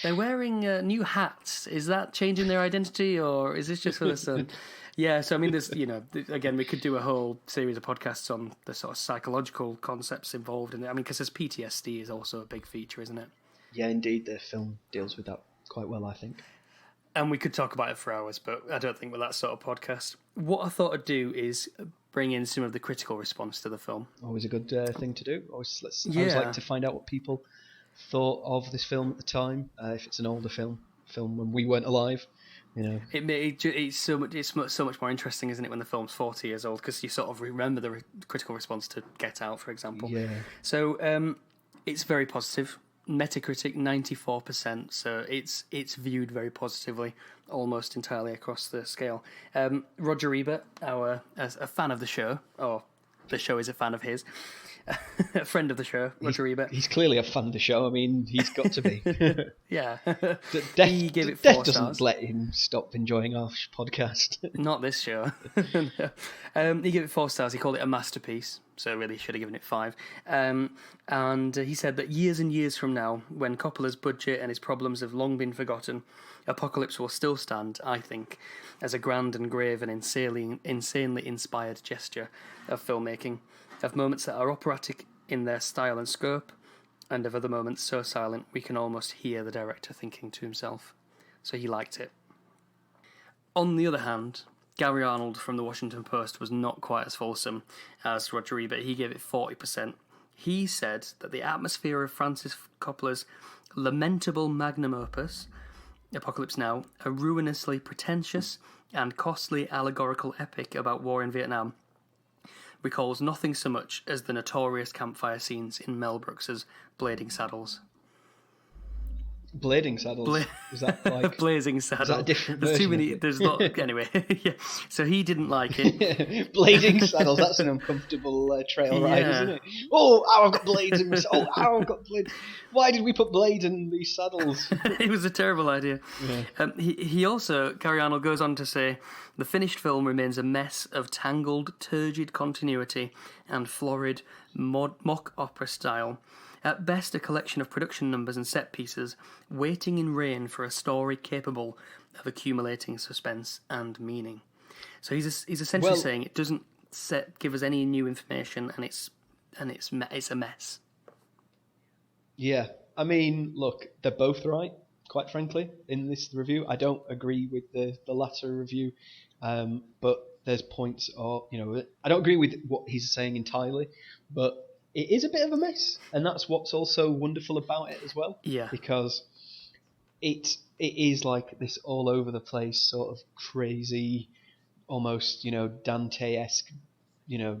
They're wearing new hats. Is that changing their identity, or is this just for the sun? Yeah, so there's, again, we could do a whole series of podcasts on the sort of psychological concepts involved in it. Because there's PTSD is also a big feature, isn't it? Yeah, indeed, the film deals with that quite well, I think. And we could talk about it for hours, but I don't think we're that sort of podcast. What I thought I'd do is bring in some of the critical response to the film. Always a good thing to do. I always like to find out what people thought of this film at the time, if it's an older film when we weren't alive. It's so much more interesting, isn't it, when the film's 40 years old, because you sort of remember the critical response to Get Out, for example. Yeah. So it's very positive. Metacritic 94%, so it's viewed very positively, almost entirely across the scale. Roger Ebert, a fan of the show, or the show is a fan of his, a friend of the show, Roger Ebert. He's clearly a fan of the show. He's got to be. Yeah. He gave it 4 stars. Doesn't let him stop enjoying our podcast. Not this show. He gave it 4 stars. He called it a masterpiece, so really should have given it 5. And he said that years and years from now, when Coppola's budget and his problems have long been forgotten, Apocalypse will still stand, I think, as a grand and grave and insanely inspired gesture of filmmaking, of moments that are operatic in their style and scope, and of other moments so silent we can almost hear the director thinking to himself. So he liked it. On the other hand, Gary Arnold from the Washington Post was not quite as fulsome as Roger Ebert. He gave it 40%. He said that the atmosphere of Francis Coppola's lamentable magnum opus Apocalypse Now, a ruinously pretentious and costly allegorical epic about war in Vietnam, recalls nothing so much as the notorious campfire scenes in Mel Brooks's Blading Saddles. Blading Saddles? Was that like... Blazing Saddle. Is that a different There's version? too many... There's not... Anyway, yeah. So he didn't like it. Blading Saddles, that's an uncomfortable trail ride, isn't it? Oh, I've got blades in my saddle. I've got blades. Why did we put blades in these saddles? It was a terrible idea. Yeah. He also, Gary Arnold goes on to say, the finished film remains a mess of tangled, turgid continuity and florid mock opera style. At best, a collection of production numbers and set pieces, waiting in rain for a story capable of accumulating suspense and meaning. So he's essentially saying it doesn't give us any new information, and it's a mess. Yeah, I mean, look, they're both right. Quite frankly, in this review, I don't agree with the latter review, but there's points of I don't agree with what he's saying entirely, but it is a bit of a mess, and that's what's also wonderful about it as well. Yeah. Because it is like this all over the place sort of crazy, almost Dante-esque,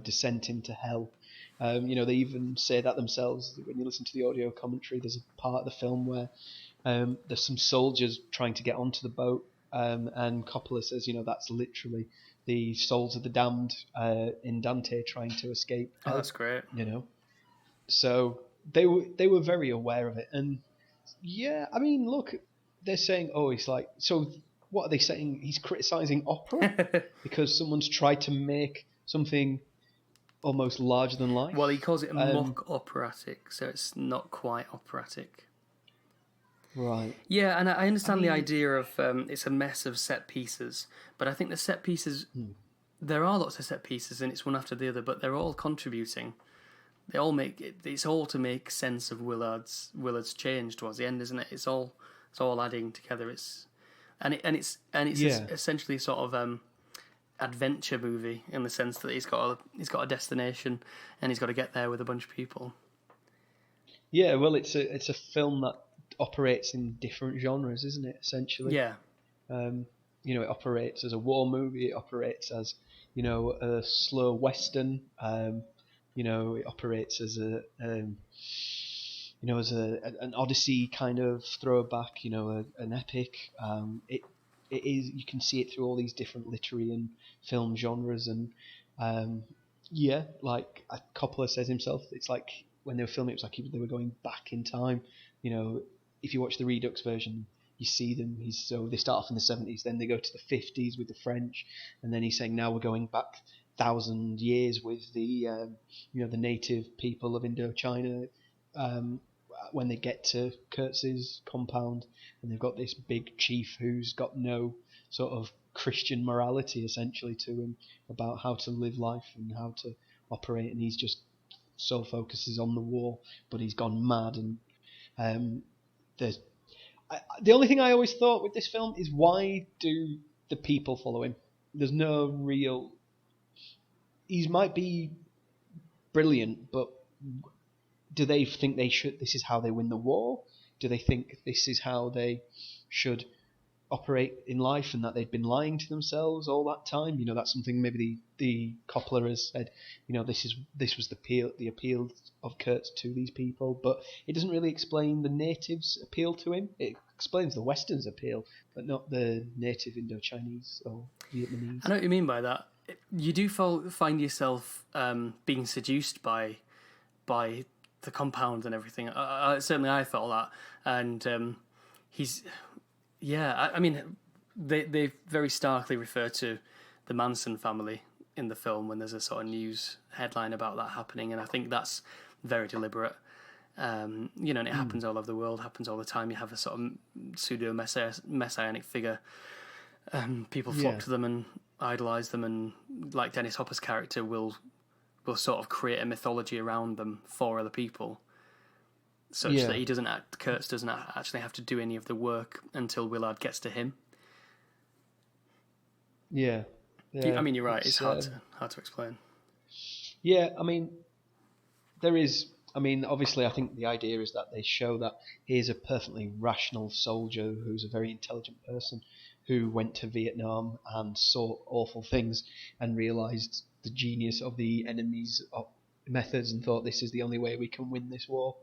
descent into hell. They even say that themselves when you listen to the audio commentary. There's a part of the film where there's some soldiers trying to get onto the boat, and Coppola says, that's literally the souls of the damned in Dante trying to escape. Oh, that's great. So they were very aware of it, and yeah, I mean, look, they're saying, he's like, so what are they saying? He's criticizing opera because someone's tried to make something almost larger than life. Well, he calls it mock operatic, so it's not quite operatic. Right. Yeah, and I understand the idea of it's a mess of set pieces, but I think the set pieces, there are lots of set pieces, and it's one after the other, but they're all contributing. They all it's all to make sense of Willard's change towards the end, isn't it? It's all adding together. It's essentially sort of adventure movie in the sense that he's got a destination and he's got to get there with a bunch of people. Yeah, well, it's a film that operates in different genres, isn't it? Essentially. Yeah. It operates as a war movie. It operates as a slow western. It operates as an Odyssey kind of throwback, an epic. It is, you can see it through all these different literary and film genres, and like Coppola says himself, it's like when they were filming, it was like they were going back in time. If you watch the Redux version, you see them. They start off in the 70s, then they go to the 50s with the French, and then he's saying now we're going back 1,000 years with the the native people of Indochina, when they get to Kurtz's compound, and they've got this big chief who's got no sort of Christian morality essentially to him about how to live life and how to operate, and he's just so focuses on the war, but he's gone mad. And the only thing I always thought with this film is, why do the people follow him? There's no real... He might be brilliant, but do they think this is how they win the war? Do they think this is how they should operate in life, and that they've been lying to themselves all that time? That's something maybe the Coppola has said. This was the appeal of Kurtz to these people, but it doesn't really explain the natives' appeal to him. It explains the Westerns' appeal, but not the native Indo-Chinese or Vietnamese. I know what you mean by that. You do find yourself being seduced by the compound and everything. Certainly, I felt that, and he's. Yeah, I mean, they very starkly refer to the Manson family in the film when there's a sort of news headline about that happening, and I think that's very deliberate. And it happens all over the world, happens all the time. You have a sort of pseudo messianic figure. People flock to them and idolise them, and like Dennis Hopper's character will sort of create a mythology around them for other people, such that Kurtz doesn't actually have to do any of the work until Willard gets to him. Yeah. I mean, you're right. It's hard to explain. Yeah, I mean, there is I mean, obviously, I think the idea is that they show that he is a perfectly rational soldier who's a very intelligent person who went to Vietnam and saw awful things and realised the genius of the enemy's methods and thought this is the only way we can win this war,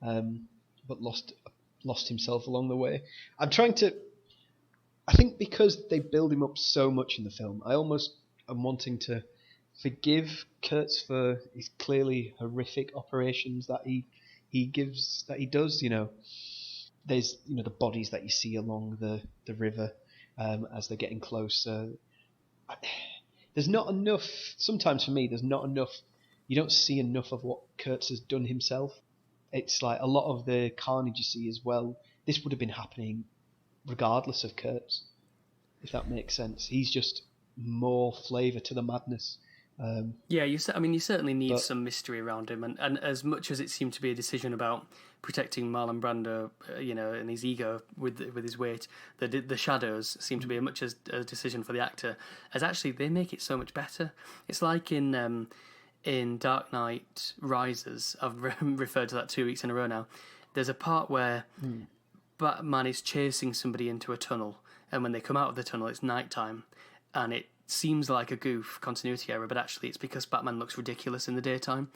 but lost himself along the way. I think because they build him up so much in the film, I almost am wanting to forgive Kurtz for his clearly horrific operations that he does. There's the bodies that you see along the river as they're getting closer. There's not enough. Sometimes for me, there's not enough. You don't see enough of what Kurtz has done himself. It's like a lot of the carnage you see as well. This would have been happening regardless of Kurtz, if that makes sense. He's just more flavour to the madness. You certainly need some mystery around him, and as much as it seemed to be a decision about protecting Marlon Brando, and his ego with his weight, the shadows seem to be as much as a decision for the actor as actually they make it so much better. It's like in Dark Knight Rises, I've referred to that 2 weeks in a row now. There's a part where Batman is chasing somebody into a tunnel, and when they come out of the tunnel, it's nighttime, and it seems like a goof, continuity error, but actually it's because Batman looks ridiculous in the daytime.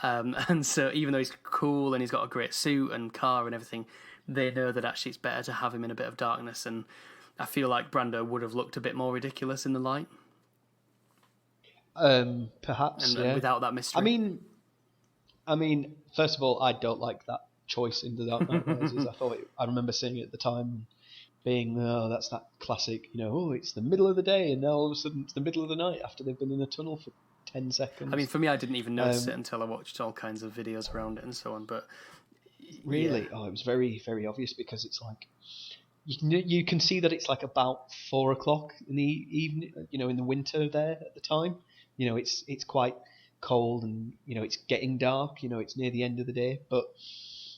And so even though he's cool and he's got a great suit and car and everything, they know that actually it's better to have him in a bit of darkness, and I feel like Brando would have looked a bit more ridiculous in the light. Perhaps, and without that mystery. I mean, first of all, I don't like that choice in The Dark Knight Rises. I remember seeing it at the time, being, that's that classic, it's the middle of the day and now all of a sudden it's the middle of the night after they've been in a tunnel for 10 seconds. I mean, for me, I didn't even notice it until I watched all kinds of videos around it and so on, but... Really? Yeah. Oh, it was very, very obvious because it's like... You can see that it's like about 4 o'clock in the evening, in the winter there at the time. It's quite cold and, it's getting dark, it's near the end of the day, but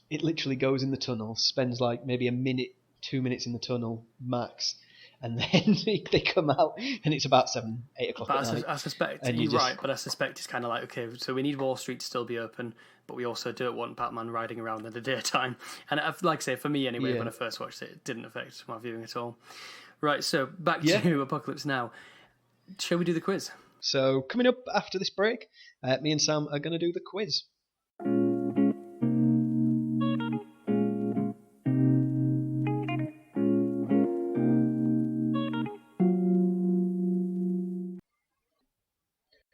it literally goes in the tunnel, spends like maybe a minute, 2 minutes in the tunnel max, and then they come out and it's about 7, 8 o'clock at night. I suspect you're right, but I suspect it's kind of like, okay, so we need Wall Street to still be open, but we also don't want Batman riding around in the daytime. And like I say, for me anyway, when I first watched it, it didn't affect my viewing at all. Right, so back to Apocalypse Now. Shall we do the quiz? So coming up after this break, me and Sam are going to do the quiz.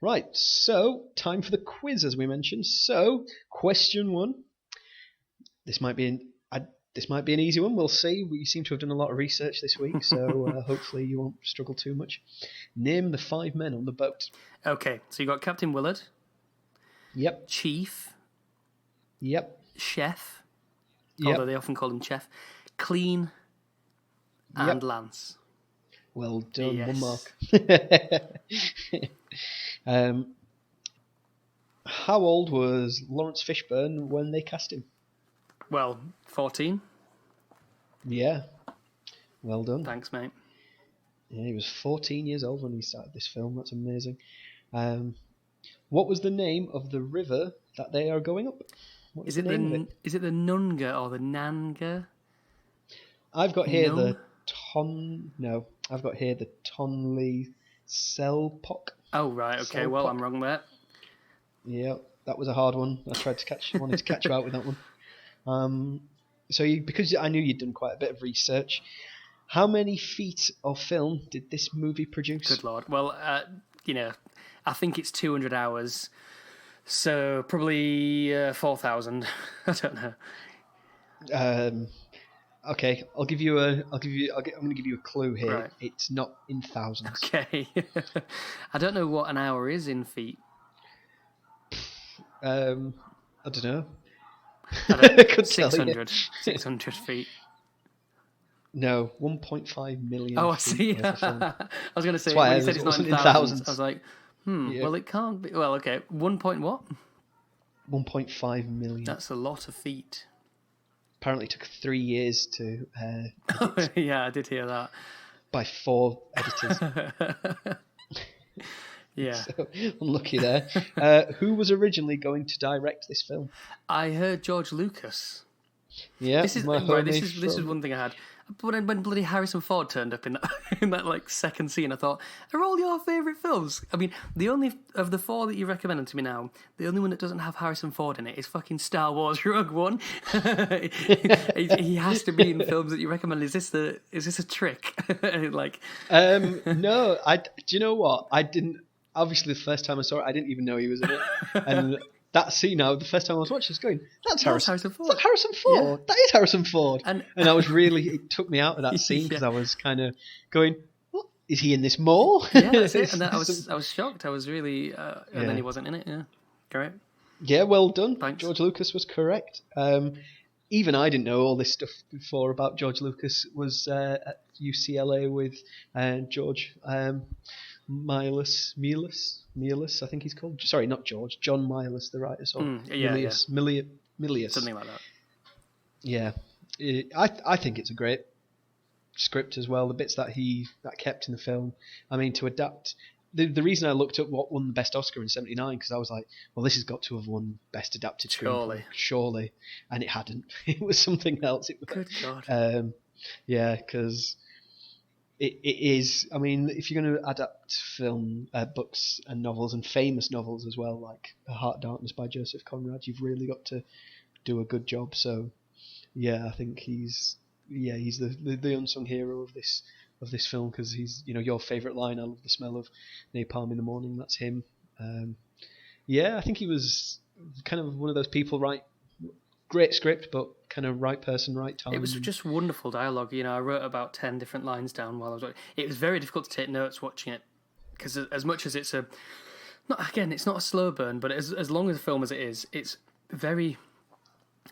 Right, so time for the quiz, as we mentioned. So, question 1. This might be an easy one. We'll see. We seem to have done a lot of research this week, so hopefully you won't struggle too much. Name the 5 men on the boat. Okay, so you got Captain Willard. Yep. Chief. Yep. Chef. Yep. Although they often call him Chef. Clean. And Lance. Well done. Yes. 1 mark. How old was Lawrence Fishburne when they cast him? Well, 14. Yeah. Well done. Thanks, mate. Yeah, he was 14 years old when he started this film. That's amazing. What was the name of the river that they are going up? Is it the Nunga or the Nanga? I've got here the Tonley Selpock. Oh, right, okay. Selpock. Well, I'm wrong there. Yeah, that was a hard one. I wanted to catch you out with that one. Because I knew you'd done quite a bit of research, how many feet of film did this movie produce? Good Lord. Well, I think it's 200 hours, so probably 4,000. I don't know. Okay, I'm going to give you a clue here. Right. It's not in thousands. Okay. I don't know what an hour is in feet. I don't know. 600 feet. No, 1.5 million. Oh, I see. I was going to say, when you said it's not in thousands, I was like, well, it can't be. Well, okay, 1 point what? 1.5 million. That's a lot of feet. Apparently it took 3 years to yeah, I did hear that. By 4 editors. Yeah. So, unlucky there. Who was originally going to direct this film? I heard George Lucas. Yeah, This is right. This is one thing I had. When bloody Harrison Ford turned up in that in that like second scene, I thought, are all your favourite films? I mean, the only of the 4 that you recommended to me now, the only one that doesn't have Harrison Ford in it is fucking Star Wars Rogue One. He has to be in films that you recommend. Is this a trick? Like, no. Do you know what? I didn't. Obviously, the first time I saw it, I didn't even know he was in it, and. That scene now, the first time I was watching, I was going, that's Harrison Ford. That's Harrison Ford. Yeah. That is Harrison Ford. And I was really, it took me out of that scene because I was kind of going, what? Is he in this more? Yeah, that's it. And I was shocked. I was really, and then he wasn't in it. Yeah, correct. Yeah, well done. Thanks. George Lucas was correct. Even I didn't know all this stuff before about George Lucas. Was at UCLA with George Miles, I think he's called. Sorry, not George. John Miles, the writer. So Milius. Something like that. Yeah, I think it's a great script as well. The bits that kept in the film. I mean, to adapt. The reason I looked up what won the best Oscar in '79 because I was like, well, this has got to have won best adapted screenplay, surely, and it hadn't. It was something else. Good God. Yeah, because. It is. I mean, if you're going to adapt film, books and novels, and famous novels as well, like *A Heart of Darkness* by Joseph Conrad, you've really got to do a good job. So, yeah, I think he's the unsung hero of this film because he's your favourite line. I love the smell of napalm in the morning. That's him. Yeah, I think he was kind of one of those people. Right, great script, but kind of right person, right time. It was just wonderful dialogue. I wrote about 10 different lines down while I was watching. It was very difficult to take notes watching it because as much as it's it's not a slow burn, but as long as a film as it is, it's very.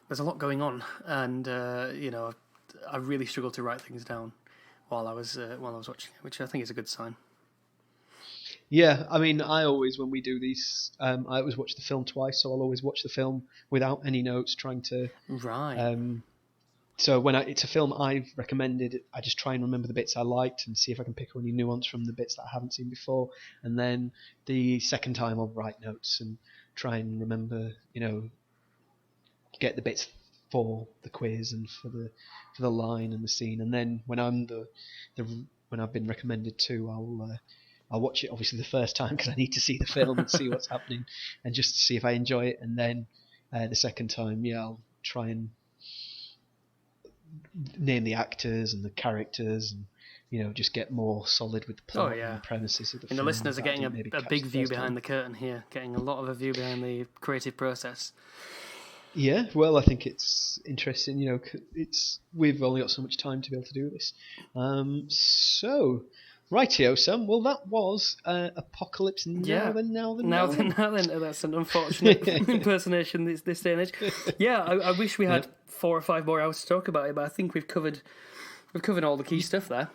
There's a lot going on, and I really struggled to write things down while I was watching it, which I think is a good sign. Yeah, I mean, I always, when we do these, I always watch the film twice, so I'll always watch the film without any notes, trying to... Right. So when it's a film I've recommended, I just try and remember the bits I liked and see if I can pick up any nuance from the bits that I haven't seen before. And then the second time I'll write notes and try and remember, get the bits for the quiz and for the line and the scene. And then when I'm when I've been recommended to, I'll watch it obviously the first time because I need to see the film and see what's happening and just to see if I enjoy it. And then the second time, I'll try and name the actors and the characters and just get more solid with the plot and the premises of the film. And the listeners are getting a big view behind the curtain here, getting a lot of a view behind the creative process. Yeah, well, I think it's interesting. We've only got so much time to be able to do this. So... Rightio, Sam. Well, that was Apocalypse Now Then. That's an unfortunate impersonation this day and age. Yeah, I wish we had 4 or 5 more hours to talk about it, but I think we've covered all the key stuff there.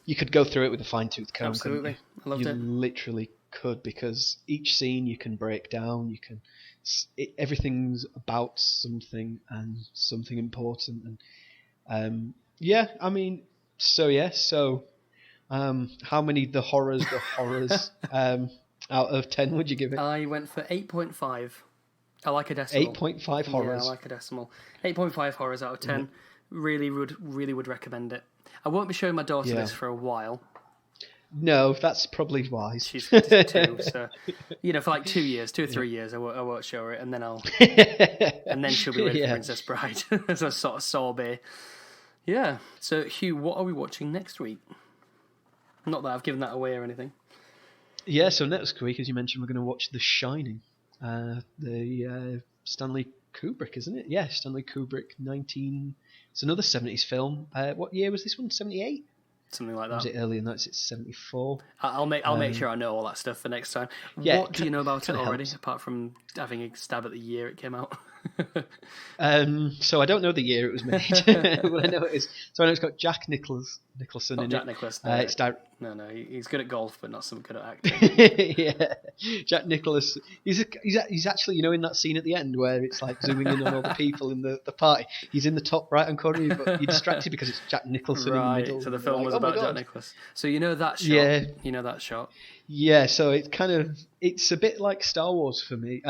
You could go through it with a fine-tooth comb. Absolutely, I loved it. You literally could because each scene you can break down. Everything's about something and something important, and So. How many the horrors out of 10 would you give it? I went for 8.5. I like a decimal. 8.5 horrors. Yeah, I like a decimal. 8.5 horrors out of 10. Really would recommend it. I won't be showing my daughter this for a while. No, that's probably wise. She's 2, so for like 2 years, 2 or 3 years, I won't show her it, and then and then she'll be ready for Princess Bride as a sort of sorbet. Yeah. So Hugh, what are we watching next week? Not that I've given that away or anything. Yeah, so next week, as you mentioned, we're going to watch The Shining. The Stanley Kubrick, isn't it? Yeah, Stanley Kubrick, It's another 70s film. What year was this one? 78? Something like that. Or was it earlier than that? It's 74. I'll make sure I know all that stuff for next time. Yeah, what do you know about it already, apart from having a stab at the year it came out? So I don't know the year it was made. But I know it is. So I know it's got Jack Nicholson Nicholson Not in Jack it. Nicholson. It's No, he's good at golf, but not so good at acting. yeah, Jack Nicholson. He's actually, in that scene at the end where it's like zooming in on all the people in the party. He's in the top right hand corner, but you're distracted because it's Jack Nicholson in the middle. So the film was about Jack Nicholson. So you know that shot. Yeah. You know that shot. Yeah. So it's a bit like Star Wars for me.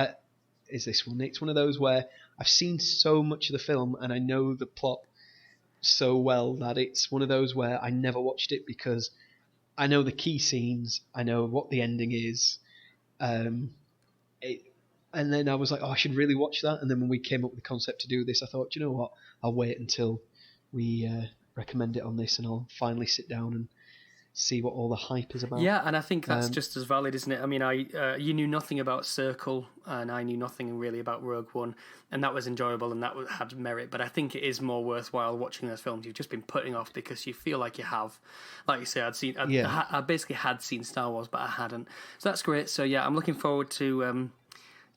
Is this one? It's one of those where I've seen so much of the film and I know the plot so well that it's one of those where I never watched it because I know the key scenes, I know what the ending is, and then I was like, I should really watch that. And then when we came up with the concept to do this, I thought, you know what, I'll wait until we recommend it on this, and I'll finally sit down and see what all the hype is about. Yeah, and I think that's just as valid, isn't it? I mean, you knew nothing about Circle, and I knew nothing really about Rogue One, and that was enjoyable and that had merit. But I think it is more worthwhile watching those films you've just been putting off because you feel like you have. Like you say, I basically had seen Star Wars, but I hadn't. So that's great. So yeah, I'm looking forward to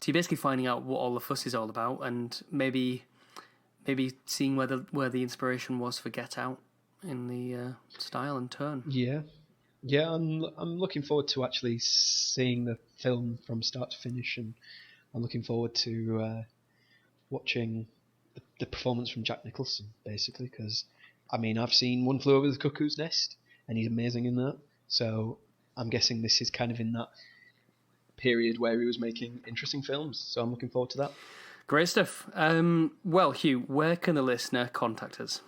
basically finding out what all the fuss is all about, and maybe seeing where the inspiration was for Get Out. In the style and tone. Yeah, I'm looking forward to actually seeing the film from start to finish, and I'm looking forward to watching the performance from Jack Nicholson, basically, because I've seen One Flew Over the Cuckoo's Nest, and he's amazing in that. So I'm guessing this is kind of in that period where he was making interesting films. So I'm looking forward to that. Great stuff. Well, Hugh, where can the listener contact us?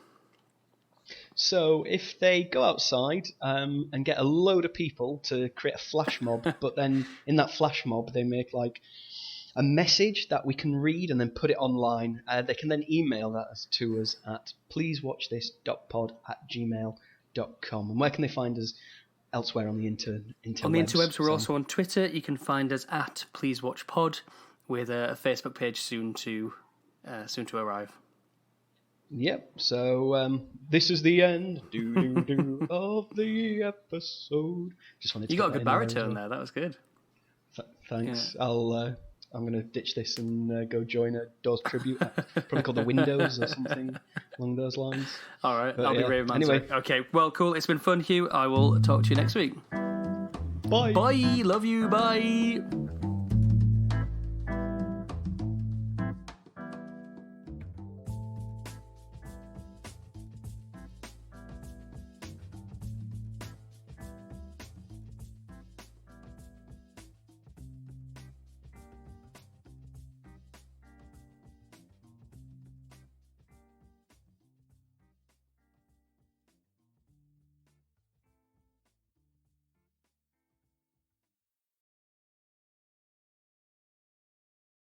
So if they go outside and get a load of people to create a flash mob, but then in that flash mob they make like a message that we can read and then put it online, they can then email that to us at pleasewatchthis.pod@gmail.com. And where can they find us elsewhere on the interwebs? On the interwebs, we're also on Twitter. You can find us at pleasewatchpod with a Facebook page soon to arrive. Yep, so this is the end of the episode. Just wanted to you got a good baritone there. That was good. Thanks. Yeah. I'm going to ditch this and go join a Doors tribute, probably called The Windows or something along those lines. All right, I'll be brave, man. Anyway. Okay, well, cool. It's been fun, Hugh. I will talk to you next week. Bye. Bye. Love you. Bye.